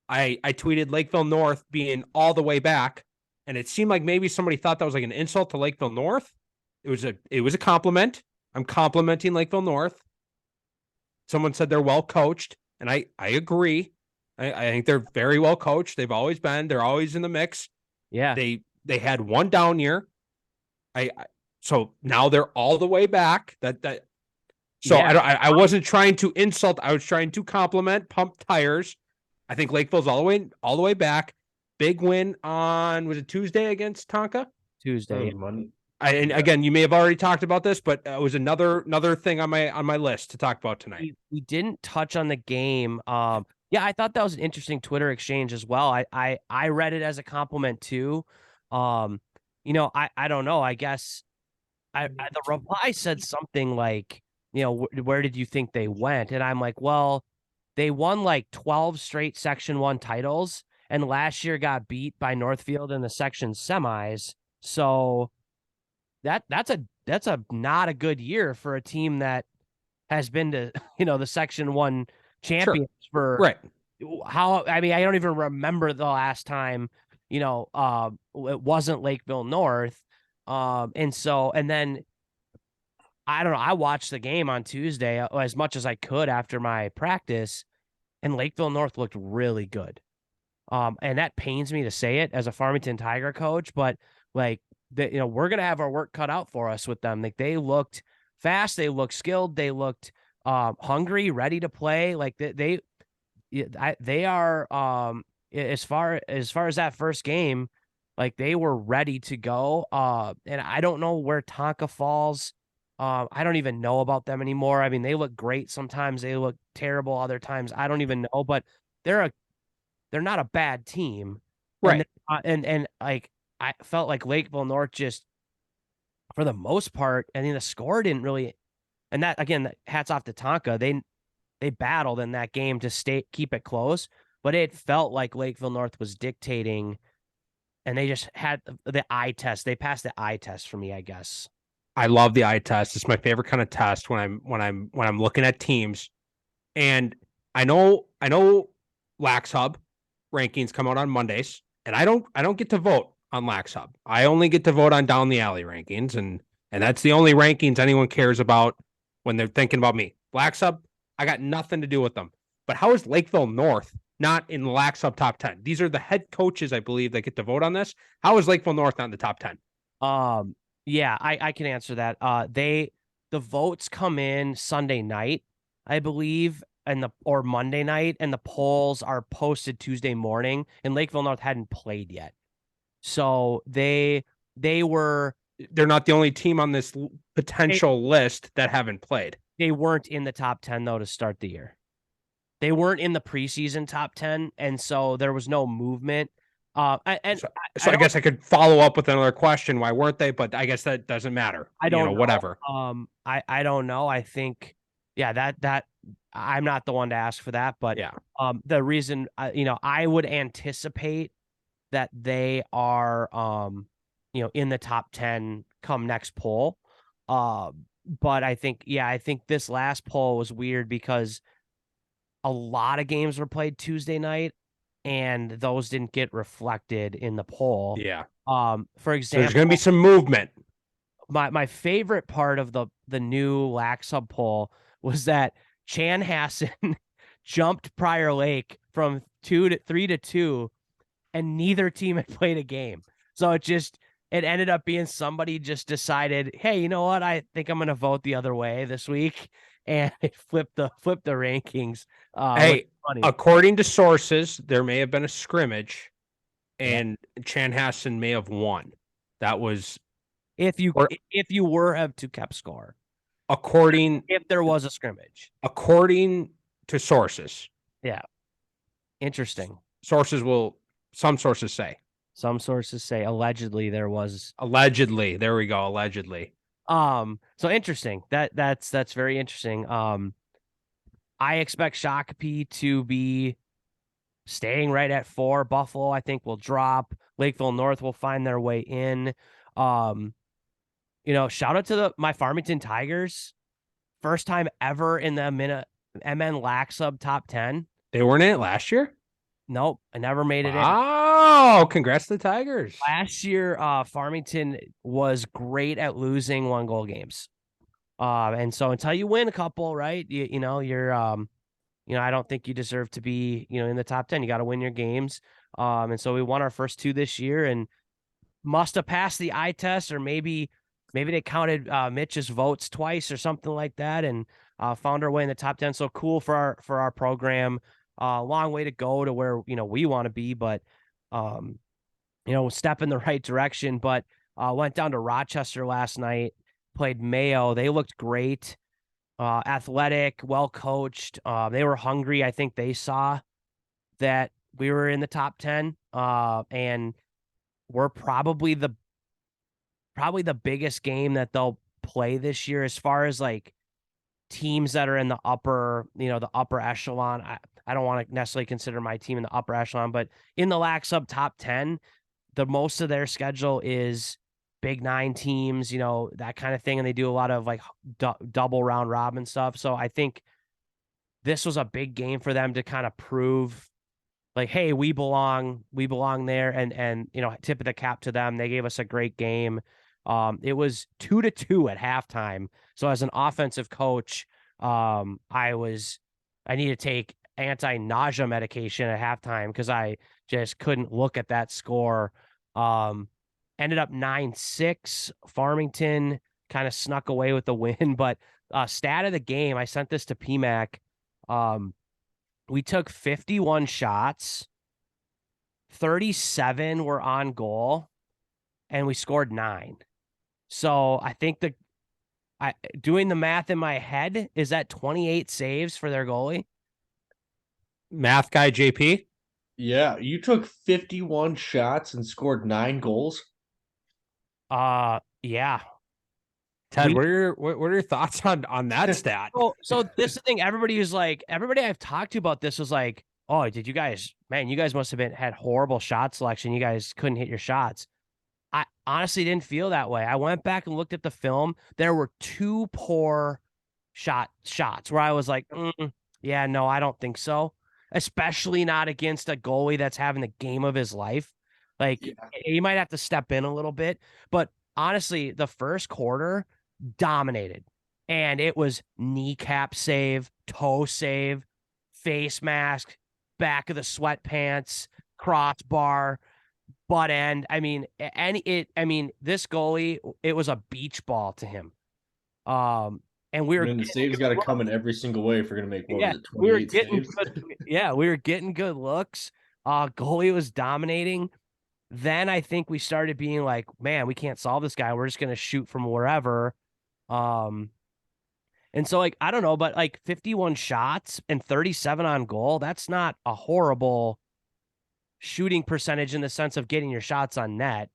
I tweeted Lakeville North being all the way back, and it seemed like maybe somebody thought that was like an insult to Lakeville North. It was a compliment. I'm complimenting Lakeville North. Someone said they're well coached, and I agree. I think they're very well coached. They've always been. They're always in the mix. yeah, They had one down year. So now they're all the way back. So Yeah. I wasn't trying to insult. I was trying to compliment, pump tires. I think Lakeville's all the way back. Big win on, was it Tuesday against Tonka? Tuesday. Monday. And again, you may have already talked about this, but it was another thing on my list to talk about tonight. We didn't touch on the game. Yeah, I thought that was an interesting Twitter exchange as well. I read it as a compliment too. I don't know. I guess the reply said something like, you know, where did you think they went? And I'm like, well, they won like 12 straight Section 1 titles, and last year got beat by Northfield in the section semis. So that's a not a good year for a team that has been to, you know, the Section 1 champions for Right. how, I mean, I don't even remember the last time, you know, it wasn't Lakeville North. And so, and then I don't know, I watched the game on Tuesday as much as I could after my practice, and Lakeville North looked really good. And that pains me to say it as a Farmington Tiger coach, but like, you know, we're gonna have our work cut out for us with them. Like, they looked fast, they looked skilled, they looked hungry, ready to play. Like they are as far as that first game, like they were ready to go. And I don't know where Tonka falls. I don't even know about them anymore. I mean, they look great sometimes, they look terrible other times. I don't even know, but they're not a bad team. Right. And like, I felt like Lakeville North just, for the most part, I mean, the score didn't really, and that again, hats off to Tonka. They battled in that game to keep it close, but it felt like Lakeville North was dictating, and they just had the eye test. They passed the eye test for me, I guess. I love the eye test. It's my favorite kind of test when I'm looking at teams. And I know Lax Hub rankings come out on Mondays, and I don't get to vote on Lax Hub. I only get to vote on Down the Alley rankings, and that's the only rankings anyone cares about when they're thinking about me. Lax Hub, I got nothing to do with them. But how is Lakeville North not in the Lax Hub top 10? These are the head coaches, I believe, that get to vote on this. How is Lakeville North not in the top 10? Yeah, I can answer that. The votes come in Sunday night, I believe, or Monday night, and the polls are posted Tuesday morning, and Lakeville North hadn't played yet. So they're not the only team on this potential list that haven't played. They weren't in the top 10 though to start the year. They weren't in the preseason top 10, and so there was no movement. So I guess I could follow up with another question. Why weren't they? But I guess that doesn't matter. I don't know. Whatever. I don't know. I think, yeah, that I'm not the one to ask for that, but yeah. The reason, I would anticipate that they are, in the top 10 come next poll. But I think this last poll was weird because a lot of games were played Tuesday night, and those didn't get reflected in the poll. Yeah. For example, there's going to be some movement. My favorite part of the new Lax Hub poll was that Chanhassen jumped Prior Lake from 3-2, and neither team had played a game. So it ended up being somebody just decided, hey, you know what? I think I'm going to vote the other way this week, and it flipped the rankings. Hey, according to sources, there may have been a scrimmage, and Chanhassen may have won. That was if you were have to kept score. If there was a scrimmage, according to sources. Yeah, interesting. Some sources say. Some sources say allegedly there was. Allegedly, there we go. Allegedly. So interesting. That's very interesting. I expect Shakopee to be staying right at 4. Buffalo, I think, will drop. Lakeville North will find their way in. Shout out to my Farmington Tigers. First time ever in the MN Lax Hub top 10. They weren't in it last year? Nope, I never made it in. Oh, congrats to the Tigers. Last year, Farmington was great at losing 1-goal games. And so until you win a couple, right? You're I don't think you deserve to be, in the top 10. You got to win your games. And so we won our first 2 this year and must have passed the eye test, or maybe they counted Mitch's votes twice or something like that, and found our way in the top 10. So cool for our program. Long way to go to where, we want to be, but, step in the right direction. But went down to Rochester last night, played Mayo. They looked great, athletic, well coached. They were hungry. I think they saw that we were in the top 10, and we're probably the biggest game that they'll play this year as far as like teams that are in the upper, the upper echelon. I don't want to necessarily consider my team in the upper echelon, but in the Lac Sub top 10, the most of their schedule is Big Nine teams, that kind of thing. And they do a lot of like double round robin stuff. So I think this was a big game for them to kind of prove like, hey, we belong there. And tip of the cap to them. They gave us a great game. It was 2-2 at halftime. So as an offensive coach, I need to take anti-nausea medication at halftime because I just couldn't look at that score. Ended up 9-6. Farmington kind of snuck away with the win, but stat of the game, I sent this to PMAC. We took 51 shots, 37 were on goal, and we scored 9. So I think doing the math in my head, is that 28 saves for their goalie? Math guy JP. Yeah, you took 51 shots and scored 9 goals. Yeah. Ted, what are your thoughts on that stat? So this is the thing. Everybody I've talked to about this was like, oh, you guys must have had horrible shot selection. You guys couldn't hit your shots. I honestly didn't feel that way. I went back and looked at the film. There were 2 poor shots where I was like, yeah, no, I don't think so. Especially not against a goalie that's having the game of his life. Like, he might have to step in a little bit. But honestly, the first quarter dominated. And it was kneecap save, toe save, face mask, back of the sweatpants, crossbar, butt end. I mean, this goalie, it was a beach ball to him. And the saves got to come in every single way if we're going to make we were getting saves. we were getting good looks. Goalie was dominating. Then I think we started being like, man, we can't solve this guy. We're just going to shoot from wherever. And so like, I don't know, but like 51 shots and 37 on goal, that's not a horrible shooting percentage in the sense of getting your shots on net.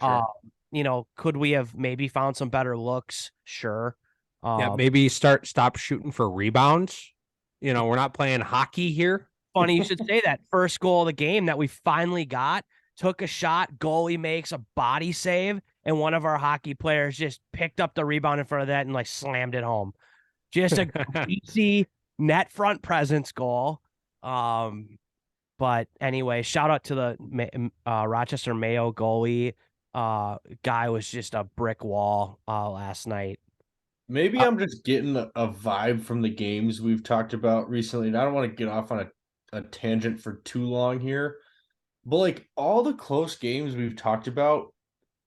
Sure. Could we have maybe found some better looks? Sure. Maybe stop shooting for rebounds. We're not playing hockey here. Funny you should say that. First goal of the game that we finally got, took a shot, goalie makes a body save, and one of our hockey players just picked up the rebound in front of that and like slammed it home. Just a easy net front presence goal. But anyway, shout out to the Rochester Mayo goalie. Guy was just a brick wall last night. Maybe I'm just getting a vibe from the games we've talked about recently, and I don't want to get off on a tangent for too long here. But like all the close games we've talked about,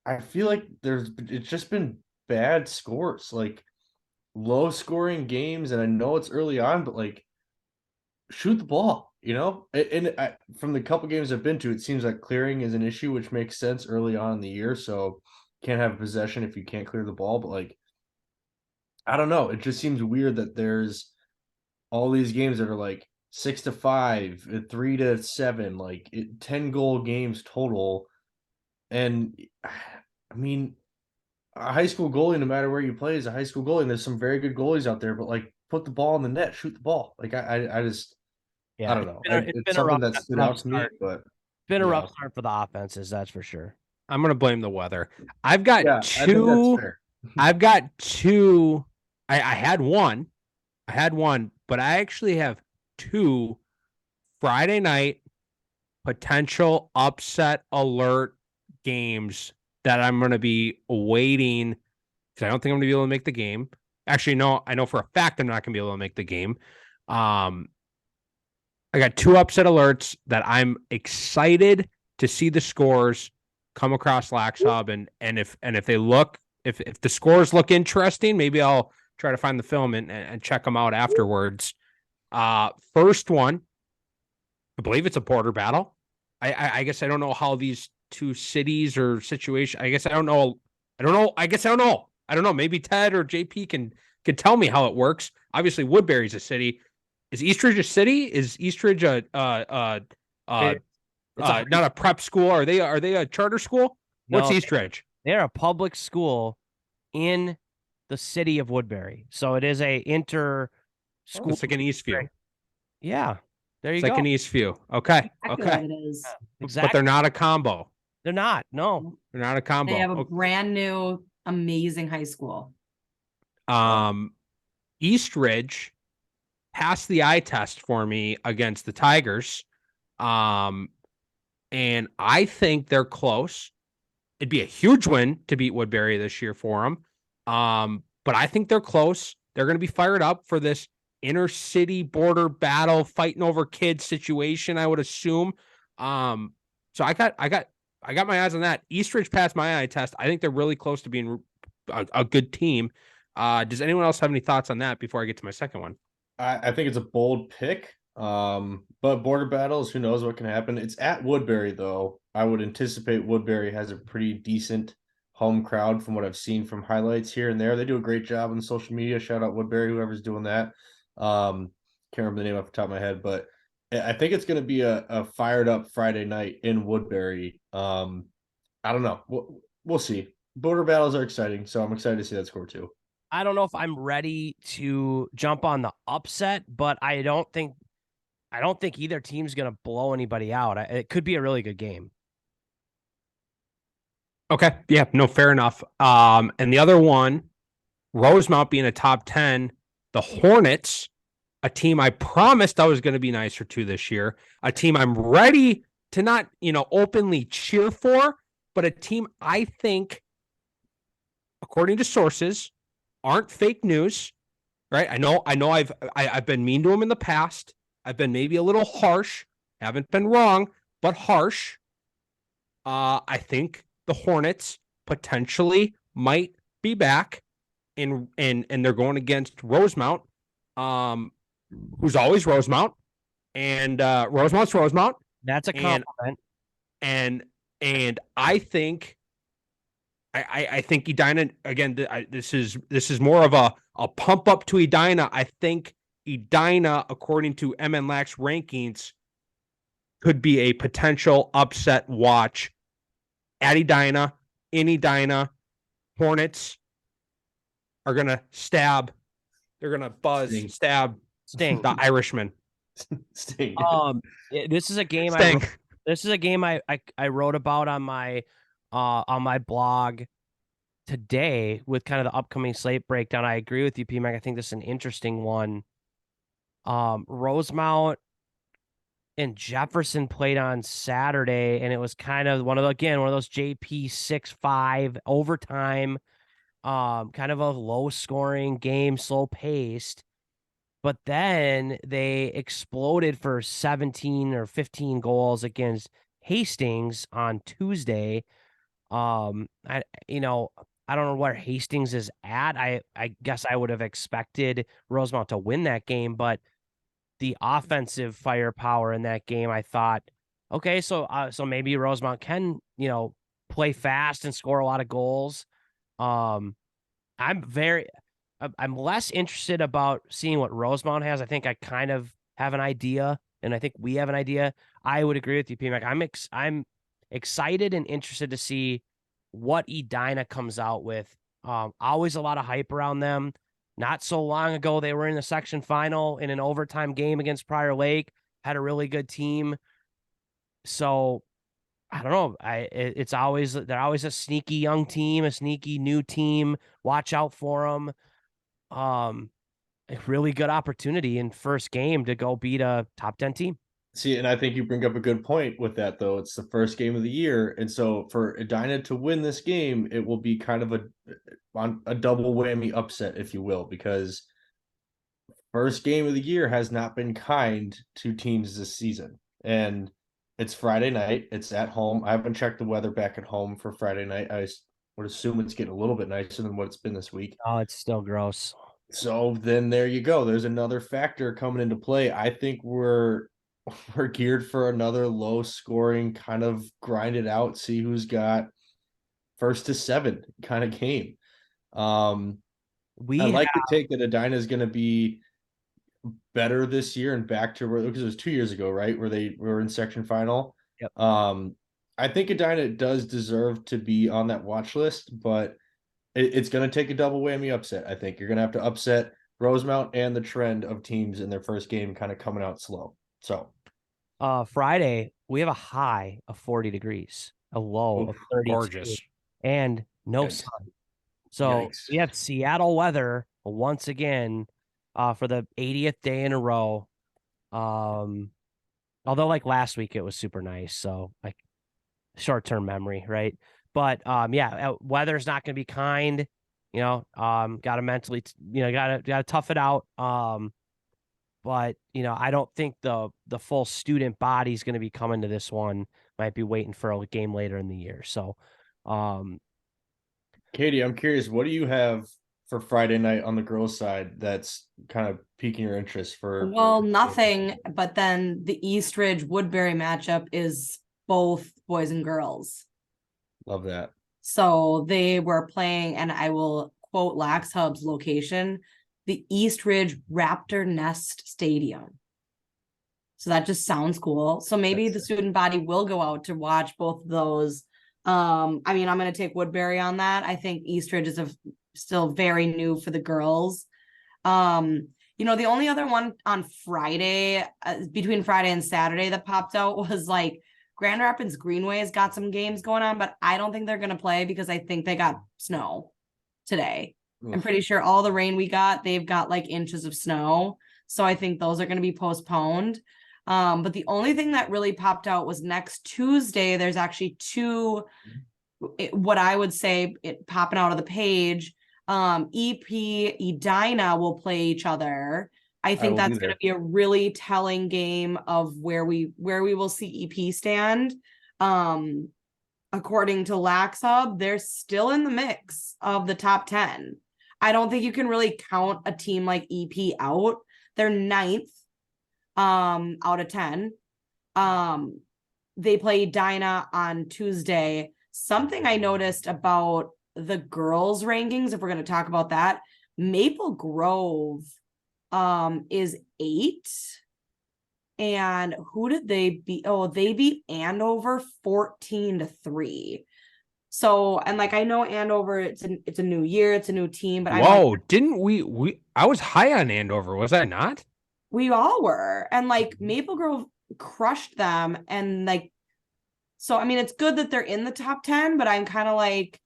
I feel like it's just been bad scores, like low scoring games. And I know it's early on, but like shoot the ball, And from the couple games I've been to, it seems like clearing is an issue, which makes sense early on in the year. So can't have possession if you can't clear the ball. But like, I don't know. It just seems weird that there's all these games that are like 6-5, 3-7, like 10-goal games total. And I mean, a high school goalie, no matter where you play, is a high school goalie. And there's some very good goalies out there, but like put the ball in the net, shoot the ball. Like I just, I don't know. It's something that stood out to me, but it's been a rough start for the offenses, that's for sure. I'm gonna blame the weather. I've got I think that's fair. I've got 2. I had one, but I actually have 2 Friday night potential upset alert games that I'm going to be waiting because I don't think I'm going to be able to make the game. Actually, no, I know for a fact I'm not going to be able to make the game. I got 2 upset alerts that I'm excited to see the scores come across Lax Hub, and if they look, if the scores look interesting, maybe I'll try to find the film and check them out afterwards. First one, I believe it's a border battle. I guess I don't know how these 2 cities or situation. I guess I don't know. I guess I don't know. I don't know. Maybe Ted or JP can tell me how it works. Obviously, Woodbury's a city. Is Eastridge a city? Is Eastridge not a prep school? Are they a charter school? What's No, Eastridge? They're a public school in the city of Woodbury. So it is a inter Oh, school. it's like an Eastview. Yeah, there you It's like go. an Eastview. Okay. Exactly Okay. what it is. But Exactly. they're not a combo. They're not. No. They're not a combo. They have a Okay. brand new, amazing high school. Eastridge passed the eye test for me against the Tigers. And I think they're close. It'd be a huge win to beat Woodbury this year for them. But I think they're close. They're going to be fired up for this inner city border battle, fighting over kids situation, I would assume. So I got my eyes on that. Eastridge passed my eye test. I think they're really close to being a good team. Does anyone else have any thoughts on that before I get to my second one? I think it's a bold pick. But border battles, who knows what can happen? It's at Woodbury, though. I would anticipate Woodbury has a pretty decent home crowd from what I've seen from highlights here and there. They do a great job on social media. Shout out Woodbury, whoever's doing that. Can't remember the name off the top of my head, but I think it's going to be a fired up Friday night in Woodbury. I don't know. We'll see. Border battles are exciting, so I'm excited to see that score too. I don't know if I'm ready to jump on the upset, but I don't think either team's going to blow anybody out. It could be a really good game. Okay. Yeah, no, fair enough. And the other one, Rosemount being a top 10, the Hornets, a team I promised I was going to be nicer to this year, a team I'm ready to not, openly cheer for, but a team I think, according to sources, aren't fake news, right? I know I've been mean to them in the past. I've been maybe a little harsh, haven't been wrong, but harsh. I think the Hornets potentially might be back and they're going against Rosemount, who's always Rosemount, and Rosemount's Rosemount. That's a compliment. And I think I think Edina, again, this is more of a pump up to Edina. I think Edina, according to MNLAC's rankings, could be a potential upset watch at Edina, in Edina. Hornets are going to stab. They're going to buzz, Sting. stab Sting. the Irishman. Sting. This is a game Sting. I wrote about on my blog today with kind of the upcoming slate breakdown. I agree with you, PMAC. I think this is an interesting one. Rosemount and Jefferson played on Saturday, and it was kind of one of those JP 6-5 overtime, kind of a low scoring game, slow paced. But then they exploded for 17 or 15 goals against Hastings on Tuesday. I don't know where Hastings is at. I guess I would have expected Rosemount to win that game, but the offensive firepower in that game, I thought, okay, so maybe Rosemount can, play fast and score a lot of goals. I'm less interested about seeing what Rosemount has. I think I kind of have an idea, and I think we have an idea. I would agree with you, PMAC. I'm excited and interested to see what Edina comes out with. Always a lot of hype around them. Not so long ago, they were in the section final in an overtime game against Prior Lake, had a really good team. So I don't know. They're always a sneaky young team, a sneaky new team. Watch out for them. A really good opportunity in first game to go beat a top 10 team. See, and I think you bring up a good point with that, though. It's the first game of the year. And so for Edina to win this game, it will be kind of a double whammy upset, if you will, because first game of the year has not been kind to teams this season. And it's Friday night. It's at home. I haven't checked the weather back at home for Friday night. I would assume it's getting a little bit nicer than what it's been this week. Oh, it's still gross. So then there you go. There's another factor coming into play. I think we're geared for another low scoring kind of grind it out, see who's got first to 7 kind of game. I like to take that Edina is going to be better this year and back to where, because it was 2 years ago, right? Where they were in section final. Yep. I think Edina does deserve to be on that watch list, but it's going to take a double whammy upset. I think you're going to have to upset Rosemount and the trend of teams in their first game kind of coming out slow. So Friday, we have a high of 40 degrees, a low of 32, Gorgeous. and no Yikes. sun. So Yikes. we have Seattle weather once again for the 80th day in a row. Although like last week it was super nice, so like short-term memory, right? But weather's not going to be kind. Got to mentally, got to tough it out. But I don't think the full student body is going to be coming to this one. Might be waiting for a game later in the year. So, Katie, I'm curious, what do you have for Friday night on the girls' side that's kind of piquing your interest for? Well, nothing, but then the Eastridge Woodbury matchup is both boys and girls. Love that. So they were playing, and I will quote Lax Hub's location, the Eastridge Raptor Nest Stadium. So that just sounds cool. So maybe the student body will go out to watch both of those. I'm going to take Woodbury on that. I think Eastridge is still very new for the girls. The only other one on Friday, between Friday and Saturday that popped out was like Grand Rapids Greenway's got some games going on, but I don't think they're going to play because I think they got snow today. I'm pretty sure all the rain we got, they've got like inches of snow. So I think those are going to be postponed. But the only thing that really popped out was next Tuesday, there's actually two, what I would say it popping out of the page. EP Edina will play each other. I think that's going to be a really telling game of where we will see EP stand. According to Lax Hub, they're still in the mix of the top 10. I don't think you can really count a team like EP out. They're 9th out of 10. They play Edina on Tuesday. Something I noticed about the girls' rankings, if we're going to talk about that, Maple Grove is 8. And who did they beat? Oh, they beat Andover 14-3. So, and like I know Andover, it's a new year, it's a new team, but Didn't we I was high on Andover, was I not? We all were. And like Maple Grove crushed them, and like, so I mean it's good that they're in the top 10, but I'm kind of like,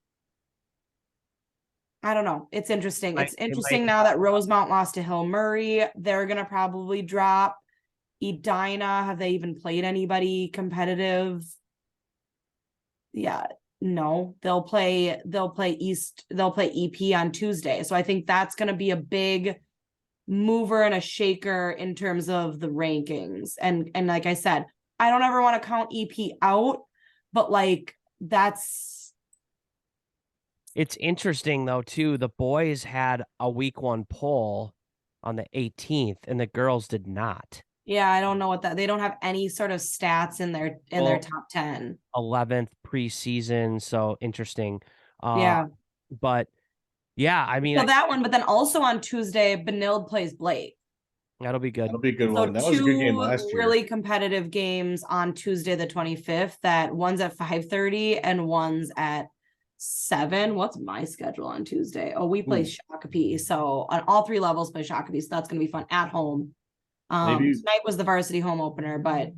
I don't know. It's interesting. It's interesting now that Rosemount lost to Hill Murray. They're gonna probably drop. Edina, have they even played anybody competitive? Yeah, no. They'll play EP on Tuesday. So I think that's gonna be a big mover and a shaker in terms of the rankings. And like I said, I don't ever want to count EP out, but like it's interesting though too. The boys had a week 1 poll on the 18th, and the girls did not. Yeah, I don't know what they don't have any sort of stats in their top 10. 11th preseason, so interesting. Yeah. But yeah, I mean, so that one, but then also on Tuesday, Benilde plays Blake. That'll be good. That'll be a good So one. That was a good game last year. Really competitive games on Tuesday the 25th. That one's at 5:30 and one's at 7. What's my schedule on Tuesday? Oh, we play Shakopee. So on all 3 levels play Shakopee. So that's gonna be fun at home. Tonight was the varsity home opener, but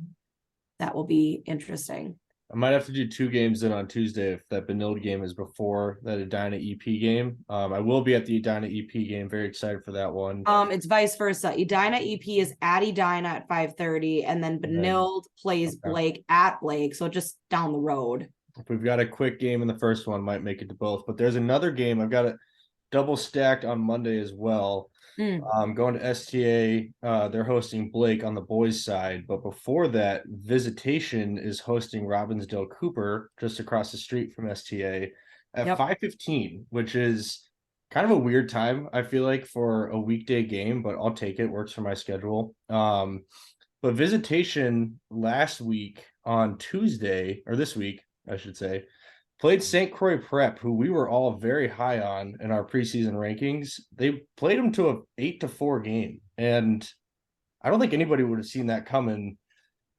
that will be interesting. I might have to do 2 games in on Tuesday if that Benilde game is before that Edina EP game. I will be at the Edina EP game. Very excited for that one. It's vice versa. Edina EP is at Edina at 5:30, and then Benilde plays Blake at Blake, so just down the road. If we've got a quick game in the first one, might make it to both. But there's another game I've got it double stacked on Monday as well. Going to STA, they're hosting Blake on the boys' side, but before that, Visitation is hosting Robbinsdale Cooper just across the street from STA at 5:15, which is kind of a weird time, I feel like, for a weekday game, but I'll take it. Works for my schedule. But Visitation last week on Tuesday, or this week, I should say, played St. Croix Prep, who we were all very high on in our preseason rankings. They played them to a 8-4 game. And I don't think anybody would have seen that coming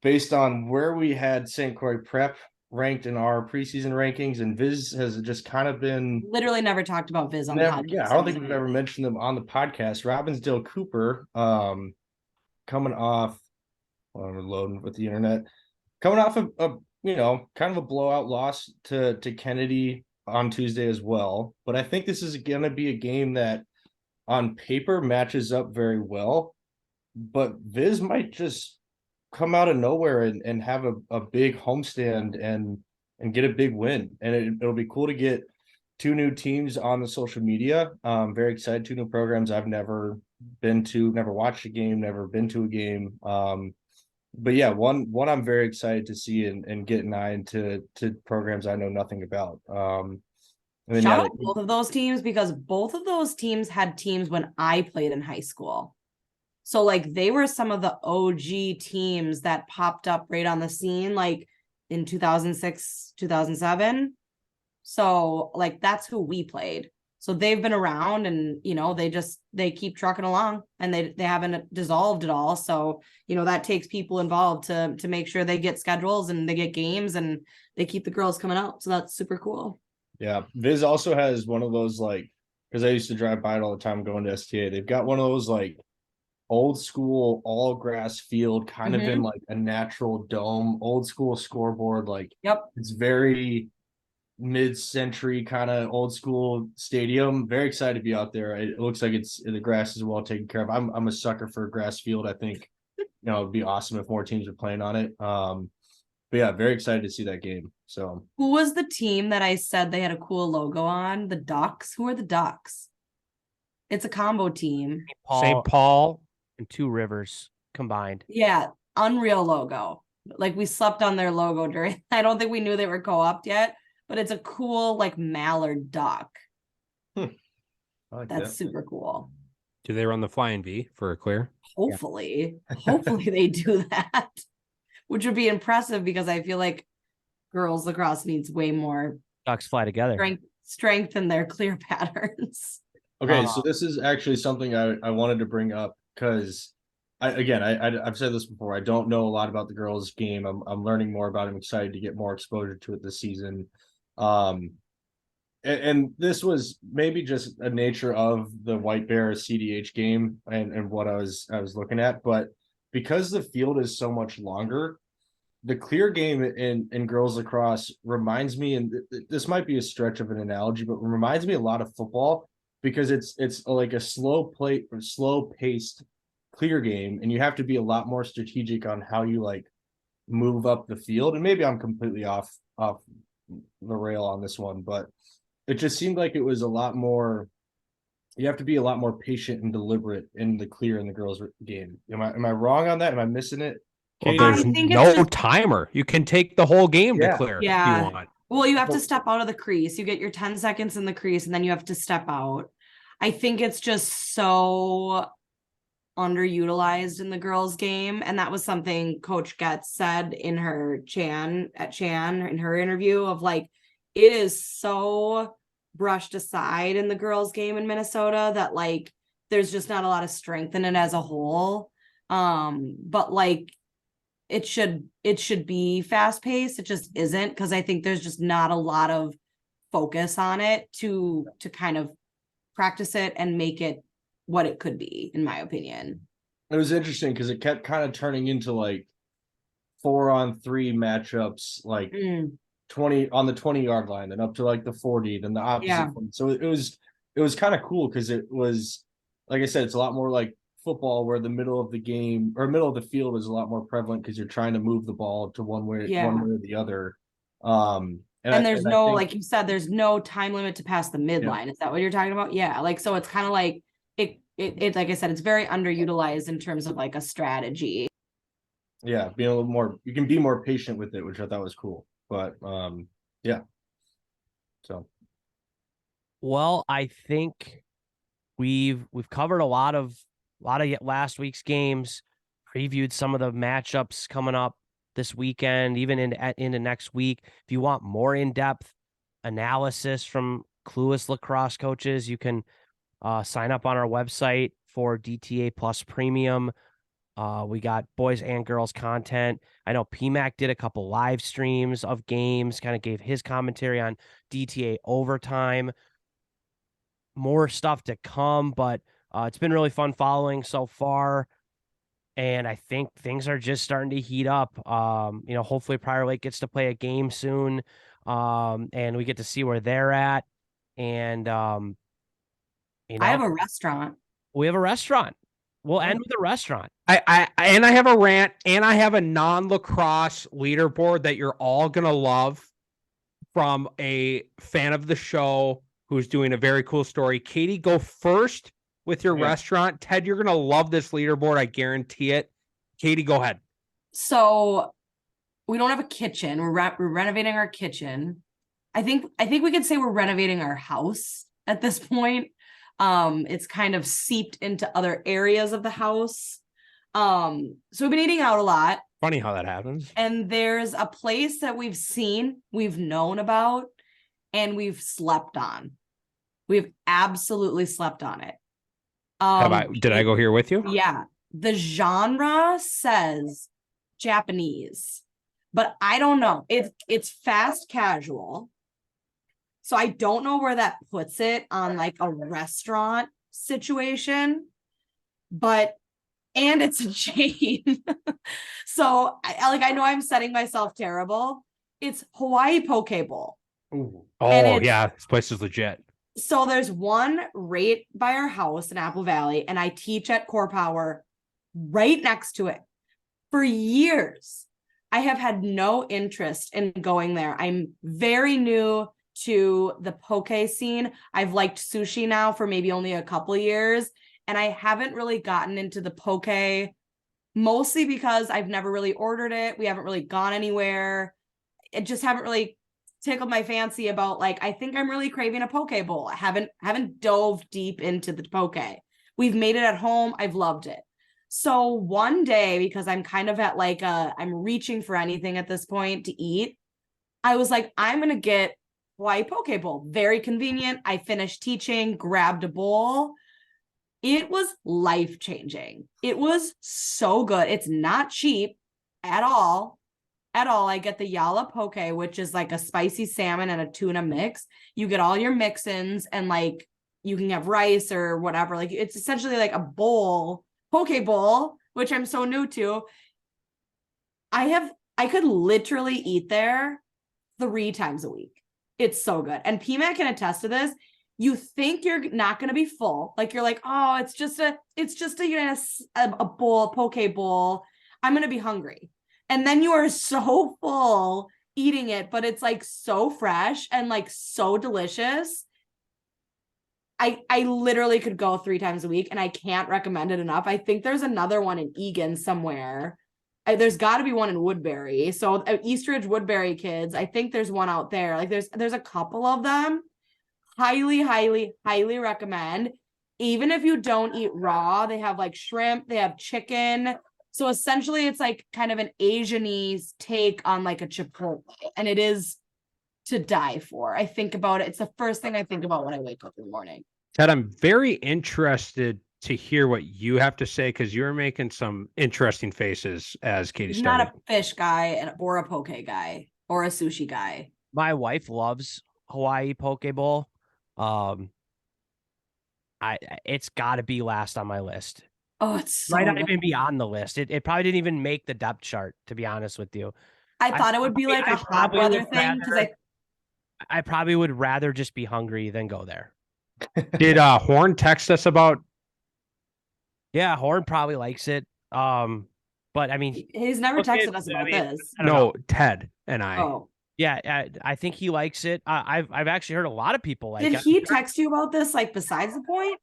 based on where we had St. Croix Prep ranked in our preseason rankings, and Viz has just kind of been Literally never talked about Viz on the never, podcast. yeah, I don't think we've ever mentioned them on the podcast. Robbinsdale Cooper, coming off, well, I'm loading with the internet, coming off a kind of a blowout loss to Kennedy on Tuesday as well. But I think this is going to be a game that on paper matches up very well, but Viz might just come out of nowhere and have a big homestand and get a big win. And it'll be cool to get two new teams on the social media. Very excited. Two new programs I've never been to, never watched a game, never been to a game. But yeah, one I'm very excited to see and get an eye into programs I know nothing about. And then, Shout yeah, out both of those teams, because both of those teams had teams when I played in high school. So like they were some of the OG teams that popped up right on the scene, like in 2006, 2007. So like that's who we played. So they've been around, and they keep trucking along, and they haven't dissolved at all. So that takes people involved to make sure they get schedules and they get games and they keep the girls coming out. So that's super cool. yeah. Viz also has one of those, like, because I used to drive by it all the time going to STA. They've got one of those like old school all grass field, kind of in like a natural dome, old school scoreboard. Like, Yep. it's very mid-century kind of old school stadium. Very excited to be out there. It looks like the grass is well taken care of. I'm a sucker for a grass field. I think it'd be awesome if more teams were playing on it. But yeah, very excited to see that game. So Who was the team that I said they had a cool logo on? The Ducks? Who are the Ducks? It's a combo team. St. Paul. and Two Rivers combined. Yeah, unreal logo. Like we slept on their logo during. I don't think we knew they were co-opted yet, but it's a cool like mallard duck. I like That's that. super cool. Do they run the flying V for a clear? Hopefully they do that, which would be impressive, because I feel like girls lacrosse needs way more Ducks fly together. strength in their clear patterns. Okay, so this is actually something I wanted to bring up, because I've said this before. I don't know a lot about the girls' game. I'm learning more about it. I'm excited to get more exposure to it this season. And this was maybe just a nature of the White Bear CDH game and what I was looking at, but because the field is so much longer, the clear game in girls lacrosse reminds me, and this might be a stretch of an analogy, but reminds me a lot of football, because it's like a slow paced clear game, and you have to be a lot more strategic on how you like move up the field. And maybe I'm completely off the rail on this one, but it just seemed like it was a lot more. You have to be a lot more patient and deliberate in the clear in the girls' game. Am I wrong on that? Am I missing it? Well, Katie? there's I think it's no just- timer. You can take the whole game Yeah. to clear if Yeah. you want. Well, you have to step out of the crease. You get your 10 seconds in the crease, and then you have to step out. I think it's just so underutilized in the girls' game. And that was something Coach Getz said in her Chan in her interview, of like, it is so brushed aside in the girls' game in Minnesota that like there's just not a lot of strength in it as a whole. But like it should be fast paced. It just isn't, because I think there's just not a lot of focus on it to kind of practice it and make it what it could be, in my opinion. It was interesting because it kept kind of turning into like 4-on-3 matchups, like 20 on the 20-yard line, then up to like the 40, then the opposite. Yeah. So it was kind of cool, because it was, like I said, it's a lot more like football, where the middle of the game or middle of the field is a lot more prevalent, because you're trying to move the ball to one way or the other. And there's I no, think- like you said, there's no time limit to pass the midline. Is that what you're talking about? Yeah. Like, so it's kind of like it, like I said, it's very underutilized in terms of like a strategy. yeah, being a little more, you can be more patient with it, which I thought was cool. But yeah. So Well, I think we've covered a lot of last week's games, previewed some of the matchups coming up this weekend, even into next week. If you want more in-depth analysis from clueless lacrosse coaches, you can sign up on our website for DTA Plus Premium. We got boys and girls content. I know PMAC did a couple live streams of games, kind of gave his commentary on DTA overtime. More stuff to come, but it's been really fun following so far. And I think things are just starting to heat up. Hopefully Prior Lake gets to play a game soon. And we get to see where they're at. And I have a restaurant. we have a restaurant. We'll Yeah. end with a restaurant. I have a rant, and I have a non-lacrosse leaderboard that you're all gonna love from a fan of the show who's doing a very cool story. Katie, go first with your Yeah. restaurant. Ted, you're gonna love this leaderboard. I guarantee it. Katie, go ahead. So we don't have a kitchen. We're renovating our kitchen. I think we could say we're renovating our house at this point. It's kind of seeped into other areas of the house. So we've been eating out a lot. Funny how that happens. And there's a place that we've seen, we've known about, and we've slept on. We've absolutely slept on it. Did I go here with you? Yeah. The genre says Japanese, but I don't know. It's fast casual. So I don't know where that puts it on like a restaurant situation, and it's a chain. So I know I'm setting myself terrible. It's Hawaii Poke Bowl. Oh it's- yeah, this place is legit. So there's one right by our house in Apple Valley, and I teach at Core Power right next to it. For years, I have had no interest in going there. I'm very new to the poke scene. I've liked sushi now for maybe only a couple years, and I haven't really gotten into the poke, mostly because I've never really ordered it. We haven't really gone anywhere. It just haven't really tickled my fancy about like, I think I'm really craving a poke bowl. I haven't dove deep into the poke. We've made it at home. I've loved it. So one day, because I'm kind of at like I'm reaching for anything at this point to eat, I was like, I'm going to get Hawaii Poke Bowl. Very convenient. I finished teaching, grabbed a bowl. It was life-changing. It was so good. It's not cheap at all. I get the Yala Poke, which is like a spicy salmon and a tuna mix. You get all your mix-ins, and like you can have rice or whatever. Like it's essentially like a bowl, poke bowl, which I'm so new to. I could literally eat there 3 times a week. It's so good. And PMAC can attest to this. You think you're not going to be full. Like you're like, oh, it's just a bowl, poke bowl. I'm going to be hungry. And then you are so full eating it, but it's like so fresh and like so delicious. I literally could go 3 times a week, and I can't recommend it enough. I think there's another one in Egan somewhere. There's got to be one in Woodbury. So Eastridge Woodbury kids, I think there's one out there. Like there's a couple of them. Highly recommend. Even if you don't eat raw, they have like shrimp, they have chicken. So essentially it's like kind of an Asianese take on like a Chipotle, and it is to die for. I think about it. It's the first thing I think about when I wake up in the morning. Ted, I'm very interested to hear what you have to say, because you're making some interesting faces as Katie He's started. not a fish guy or a poke guy or a sushi guy. My wife loves Hawaii Poke Bowl. It's got to be last on my list. Oh, it's so Might not good. even be on the list. It probably didn't even make the depth chart, to be honest with you. I thought it would be like I a hot probably weather would thing because rather- I probably would rather just be hungry than go there. Did Horn text us about? Yeah, Horn probably likes it. But I mean, he's never Okay, texted us I about mean, this. I don't know. No, Ted and I. Oh, yeah, I think he likes it. I've actually heard a lot of people like did it. he text you about this? Like besides the point?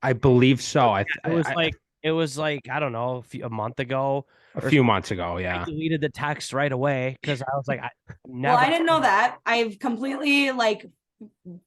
I believe so. It was like I don't know, a month ago. a few months ago. Yeah. I deleted the text right away because I was like, Well, I didn't know that. I've completely like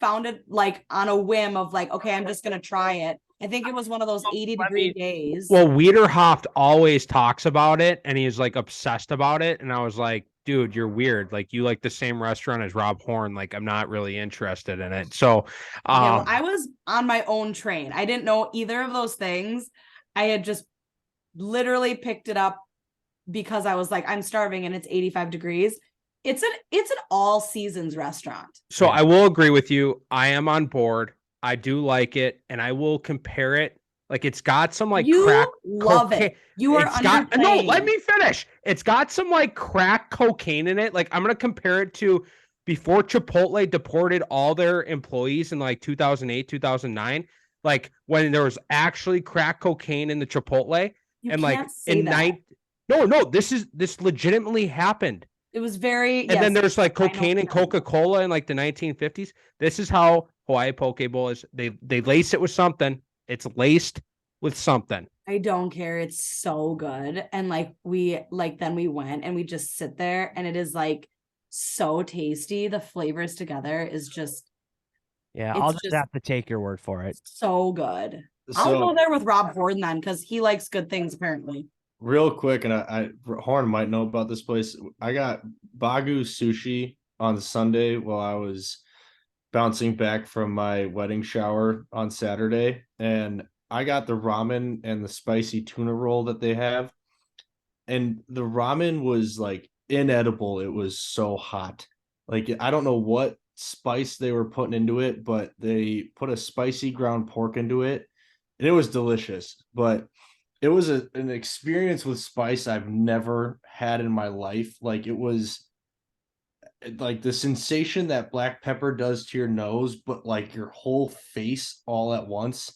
found it like on a whim of like, okay, I'm just gonna try it. I think it was one of those 80-degree days. Well, Wiederhoft always talks about it, and he's like obsessed about it. And I was like, dude, you're weird. Like you like the same restaurant as Rob Horn. Like I'm not really interested in it. So I was on my own train. I didn't know either of those things. I had just literally picked it up because I was like, I'm starving and it's 85 degrees. It's an all seasons restaurant. So Yeah. I will agree with you. I am on board. I do like it, and I will compare it. Like it's got some like You crack love cocaine. it. You are It's got no. underplaying Let it. me finish. It's got some like crack cocaine in it. Like I'm gonna compare it to before Chipotle deported all their employees in like 2008, 2009. Like when there was actually crack cocaine in the Chipotle, You and can't like say in that. no, this legitimately happened. It was very And then yes, there's like I know cocaine and what you're talking about. Coca-Cola in like the 1950s. This is how Hawaii Poke Bowl is. They lace it with something. It's laced with something. I don't care. It's so good. And then we went and we just sit there and it is like so tasty. The flavors together is just Yeah, It's I'll just just- have to take your word for it. so good. I'll So go there with Rob Horn then because he likes good things apparently. real quick, and I Horn might know about this place. I got Bagu sushi on Sunday while I was bouncing back from my wedding shower on Saturday, and I got the ramen and the spicy tuna roll that they have. And the ramen was like inedible. It was so hot. Like I don't know what spice they were putting into it, but they put a spicy ground pork into it, and it was delicious. But it was an experience with spice I've never had in my life. Like it was like the sensation that black pepper does to your nose, but like your whole face all at once.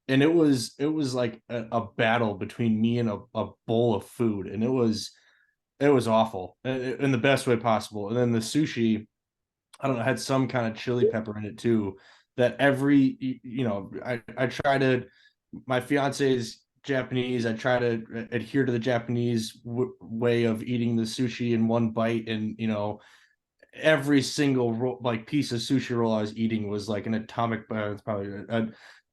And it was like a battle between me and a bowl of food, and it was awful in the best way possible. And then the sushi, I don't know, had some kind of chili pepper in it too. That I try to. My fiance is Japanese. I try to adhere to the Japanese way of eating the sushi in one bite, and every single like piece of sushi roll I was eating was like an atomic. It's probably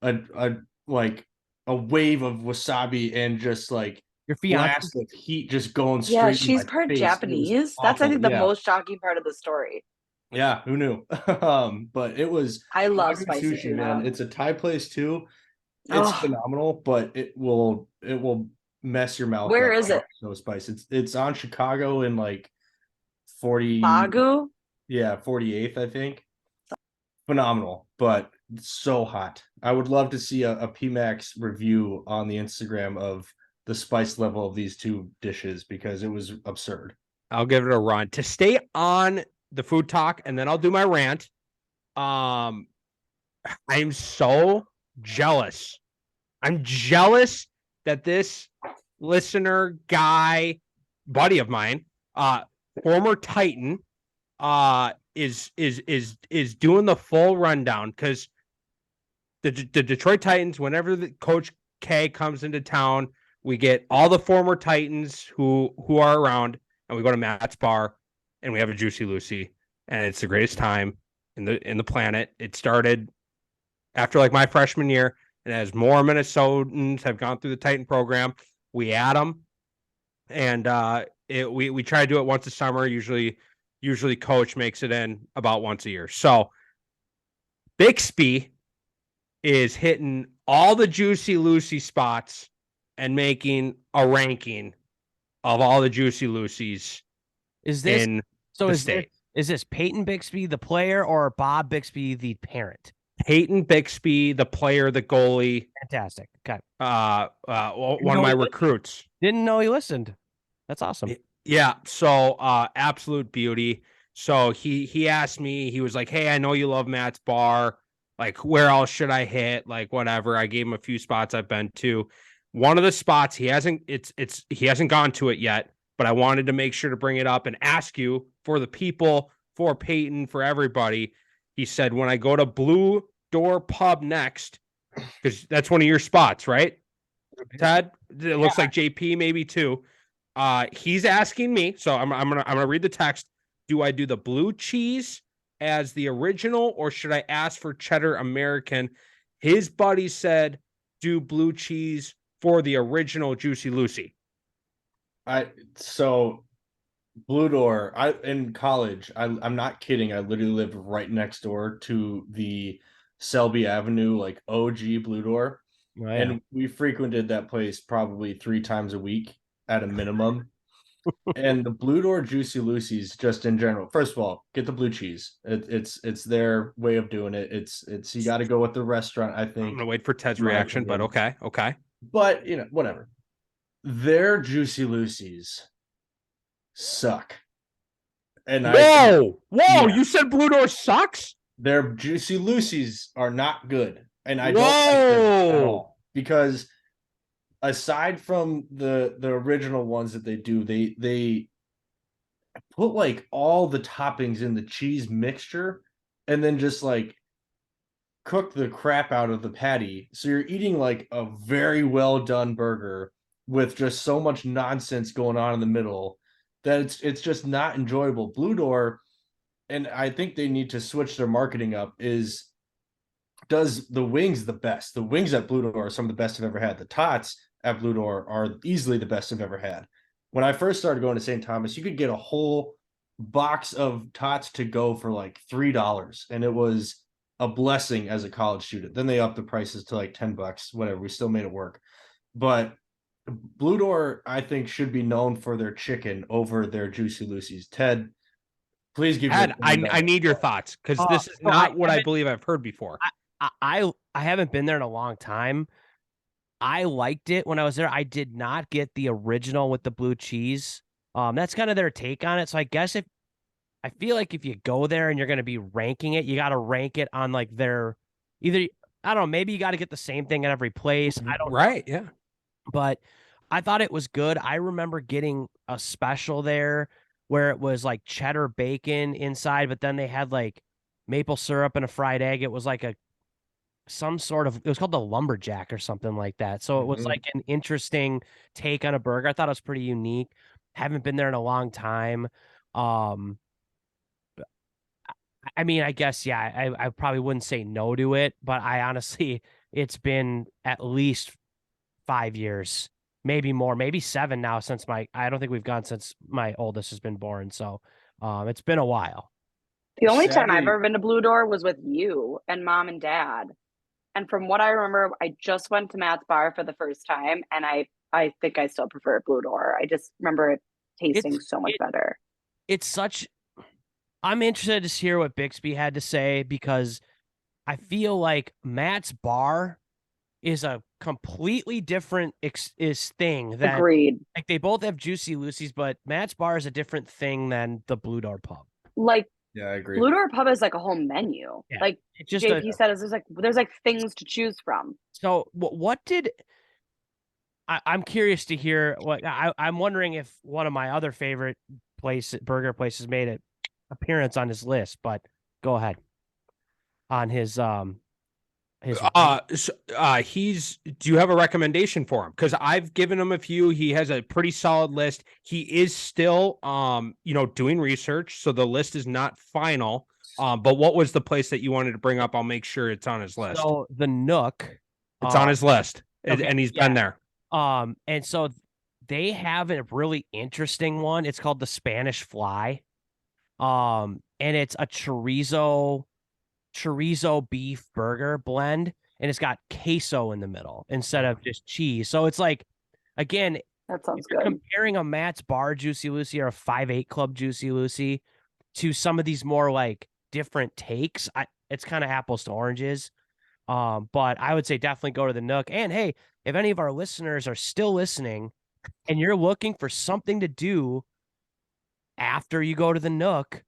a like a wave of wasabi and just like Your fiance, blast of heat just going straight. Yeah, in she's my part face. It was Japanese. That's I awful. think the Yeah. most shocking part of the story. Yeah, who knew? But it was I love Wagyu spicy sushi, tuna. man. It's a Thai place too. It's Ugh. phenomenal, but it will mess your mouth Where up. is it? So spice. It's on Chicago in like 40 Bagu? 48th, I think. Phenomenal, but so hot. I would love to see a PMax review on the Instagram of the spice level of these two dishes because it was absurd. I'll give it a run to stay on the food talk, and then I'll do my rant. I'm so jealous. I'm jealous that this listener guy, buddy of mine, former Titan, is doing the full rundown because the Detroit Titans, whenever the Coach K comes into town, we get all the former Titans who are around, and we go to Matt's bar, and we have a Juicy Lucy, and it's the greatest time in the planet. It started after like my freshman year, and as more Minnesotans have gone through the Titan program, we add them, and we try to do it once a summer. Usually Coach makes it in about once a year. So Bixby is hitting all the Juicy Lucy spots and making a ranking of all the Juicy Lucy's is this in so? the Is state. this Peyton Bixby the player or Bob Bixby the parent? Peyton Bixby, the player, the goalie, Fantastic. Okay, one of my recruits. didn't know he listened. That's awesome. Yeah, so absolute beauty. So he asked me, he was like, "Hey, I know you love Matt's bar. Like, where else should I hit? Like, whatever." I gave him a few spots I've been to. One of the spots he hasn't gone to it yet, but I wanted to make sure to bring it up and ask you for the people, for Peyton, for everybody. He said, when I go to Blue Door Pub next, because that's one of your spots, right, Ted? It looks like JP maybe too. He's asking me, so I'm gonna read the text. Do I do the blue cheese as the original, or should I ask for cheddar American? His buddy said, do blue cheese for the original Juicy Lucy. So Blue Door, in college, I'm not kidding. I literally lived right next door to the Selby Avenue, like OG Blue Door. Oh, yeah. and we frequented that place probably 3 times a week at a minimum. And the Blue Door Juicy Lucy's, just in general, first of all, get the blue cheese. It's their way of doing it. It's you got to go with the restaurant, I I'm think. gonna wait for Ted's my reaction, but opinion. okay. But whatever. Their Juicy Lucy's suck. And Whoa! Yeah. You said Blue Door sucks? their Juicy Lucy's are not good. And I don't like them at Whoa! all. Because aside from the original ones that they do, they put like all the toppings in the cheese mixture and then just like cook the crap out of the patty. So you're eating like a very well done burger with just so much nonsense going on in the middle that it's just not enjoyable. Blue Door, and I think they need to switch their marketing up, does the wings the best. The wings at Blue Door are some of the best I've ever had. The tots at Blue Door are easily the best I've ever had. When I first started going to St. Thomas, you could get a whole box of tots to go for like $3, and it was a blessing as a college student. Then they upped the prices to like $10, whatever. We still made it work. But Blue Door, I think, should be known for their chicken over their Juicy Lucy's. Ted, please give Ted, your opinion on I it. need your thoughts because this is so not what I haven't- believe I've heard before. I haven't been there in a long time. I liked it when I was there. I did not get the original with the blue cheese. That's kind of their take on it. So I guess I feel like if you go there and you're going to be ranking it, you got to rank it on like their either, I don't know, maybe you got to get the same thing at every place. I don't know. Right? Yeah. But I thought it was good. I remember getting a special there where it was like cheddar bacon inside, but then they had like maple syrup and a fried egg. It was like it was called the lumberjack or something like that. So it was Mhm. like an interesting take on a burger. I thought it was pretty unique. Haven't been there in a long time. I mean, I guess, yeah, I probably wouldn't say no to it, but I honestly, it's been at least 5 years, maybe more, maybe 7 now since I don't think we've gone since my oldest has been born. So, it's been a while. The only time I've Sadly- ever been to Blue Door was with you and mom and dad. And from what I remember, I just went to Matt's bar for the first time, and I think I still prefer Blue Door. I just remember it tasting so much better. I'm interested to hear what Bixby had to say because I feel like Matt's bar is a completely different thing than Agreed. like they both have Juicy Lucy's, but Matt's bar is a different thing than the Blue Door Pub. Like Yeah, I agree. Blue Door Pub is like a whole menu. Yeah, Like it's just JP said, there's like things to choose from. So what did I'm curious to hear what I'm wondering if one of my other favorite burger places made an appearance on his list, but go ahead on his Do you have a recommendation for him? Because I've given him a few. He has a pretty solid list. He is still doing research, so the list is not final. But what was the place that you wanted to bring up? I'll make sure it's on his list. So the Nook. It's on his list. Okay, And he's been there. And so they have a really interesting one. It's called the Spanish Fly. And it's a chorizo beef burger blend, and it's got queso in the middle instead of just cheese. So it's like, again, That sounds if you're good. comparing a Matt's Bar Juicy Lucy or a 5-8 Club Juicy Lucy to some of these more like different takes, it's kind of apples to oranges. But I would say definitely go to the Nook. And hey, if any of our listeners are still listening and you're looking for something to do after you go to the Nook,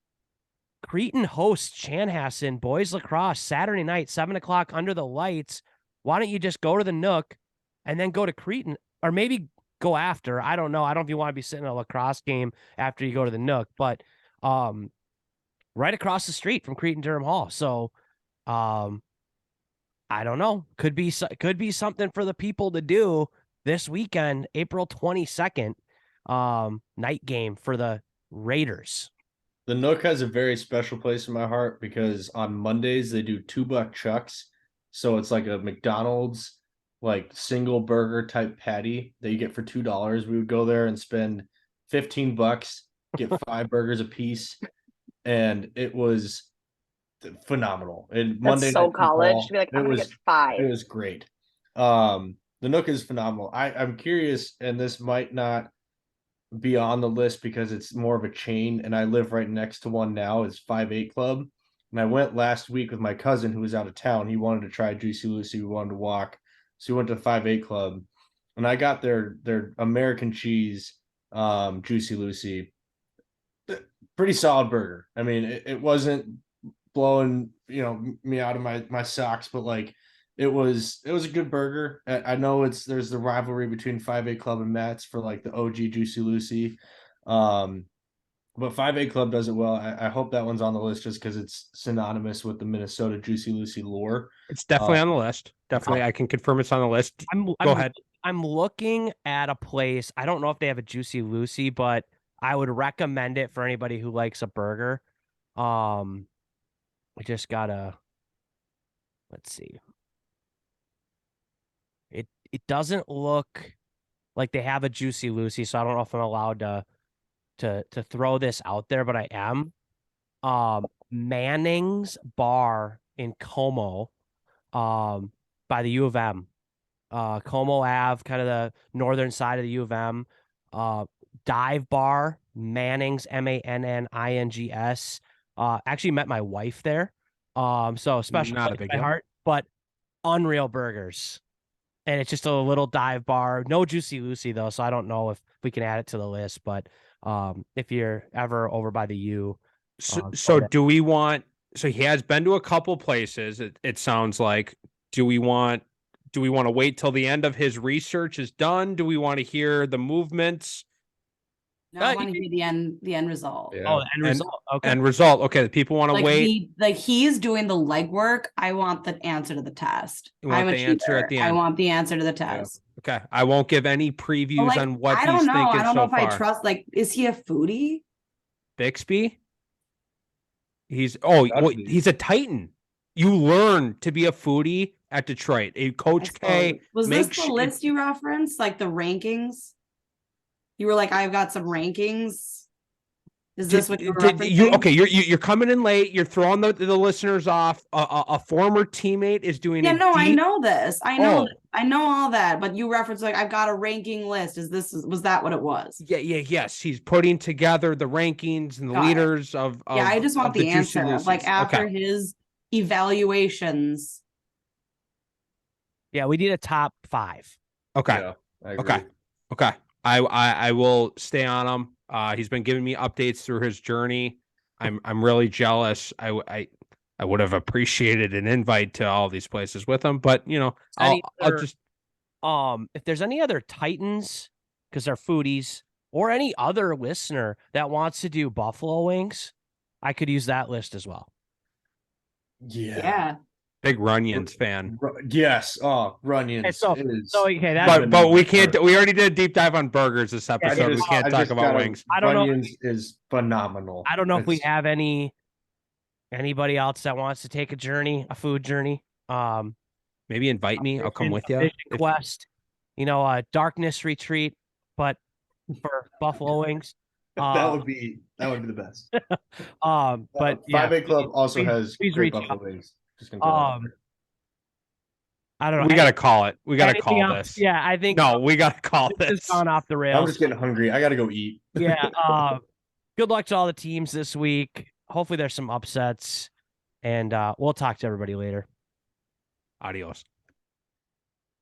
Cretan hosts Chanhassen boys lacrosse Saturday night, 7:00 under the lights. Why don't you just go to the Nook and then go to Cretan, or maybe go after? I don't know. I don't know if you want to be sitting at a lacrosse game after you go to the Nook, but right across the street from Cretan Durham Hall. So I don't know. Could be something for the people to do this weekend, April 22nd, night game for the Raiders. The Nook has a very special place in my heart because on Mondays they do $2 chucks. So it's like a McDonald's like single burger type patty that you get for $2. We would go there and spend $15, get 5 burgers a piece, and it was phenomenal. And Monday That's so Night college Football, to be like, I'm it gonna was get 5. it was great. The Nook is phenomenal. I'm curious, and this might not be on the list because it's more of a chain, and I live right next to one now. It's 5-8 Club. And I went last week with my cousin who was out of town. He wanted to try Juicy Lucy. We wanted to walk. So we went to 5-8 Club. And I got their American cheese Juicy Lucy. Pretty solid burger. I mean, it wasn't blowing, me out of my socks, but like it was a good burger. I know there's the rivalry between 5-8 Club and Matt's for like the OG Juicy Lucy. But 5-8 Club does it well. I hope that one's on the list just because it's synonymous with the Minnesota Juicy Lucy lore. It's definitely on the list. Definitely, I can confirm it's on the list. Go ahead. I'm looking at a place. I don't know if they have a Juicy Lucy, but I would recommend it for anybody who likes a burger. We just gotta, let's see. It doesn't look like they have a Juicy Lucy, so I don't know if I'm allowed to throw this out there, but I am. Manning's Bar in Como, by the U of M. Como Ave, kind of the northern side of the U of M. Dive Bar, Manning's, Mannings. Actually met my wife there. So special Not a place big in my deal. heart, but unreal burgers. And it's just a little dive bar. No Juicy Lucy though, so I don't know if we can add it to the list. But if you're ever over by the U, So do we want? So he has been to a couple places. It sounds like. Do we want to wait till the end of his research is done? Do we want to hear the movements? No, I want to hear the end result. Yeah. oh, end result. Okay. End result. Okay, the people want to Like wait. he's doing the legwork. I want the answer to the test. You want I'm a the answer at cheater. the I end. want the answer to the test. Okay, I won't give any But, previews like, on what I he's don't know. thinking I don't know so if far. I trust. Like, is he a foodie? Bixby. He's be. he's a Titan. You learn to be a foodie at Detroit. A Coach K. Was this makes the list you referenced? Like the rankings? You were like, I've got some rankings. Is this what you were referencing? You're coming in late. You're throwing the listeners off. A former teammate is doing. Yeah, no, I deep... know this. I know all that. But you referenced like I've got a ranking list. Was that what it was? Yes. He's putting together the rankings and the leaders of. Yeah, I just want the answer. Like after his evaluations. Yeah, we need a top 5. Okay. Yeah, I agree. Okay. I will stay on him. He's been giving me updates through his journey. I'm really jealous. I would have appreciated an invite to all these places with him, but I'll just if there's any other Titans, because they're foodies, or any other listener that wants to do buffalo wings, I could use that list as well. Yeah. big Runyons fan. Yes. Oh, Runyons. Okay, that's But we can't. We already did a deep dive on burgers this episode. We can't talk about wings. I don't know. Runyons is phenomenal. I don't know if we have anybody else that wants to take a food journey. Maybe invite me. I'll come with you. Vision Quest, a darkness retreat, but for buffalo wings. That would be the best. But 5-8 Club also has please great reach buffalo out. wings. Just gonna I don't know. We got to call it. We got to Anything call else? this. Yeah, I think No, we got to call this has this. gone off the rails. I'm just getting hungry. I gotta go eat. Yeah. Good luck to all the teams this week. Hopefully there's some upsets, and we'll talk to everybody later. Adios.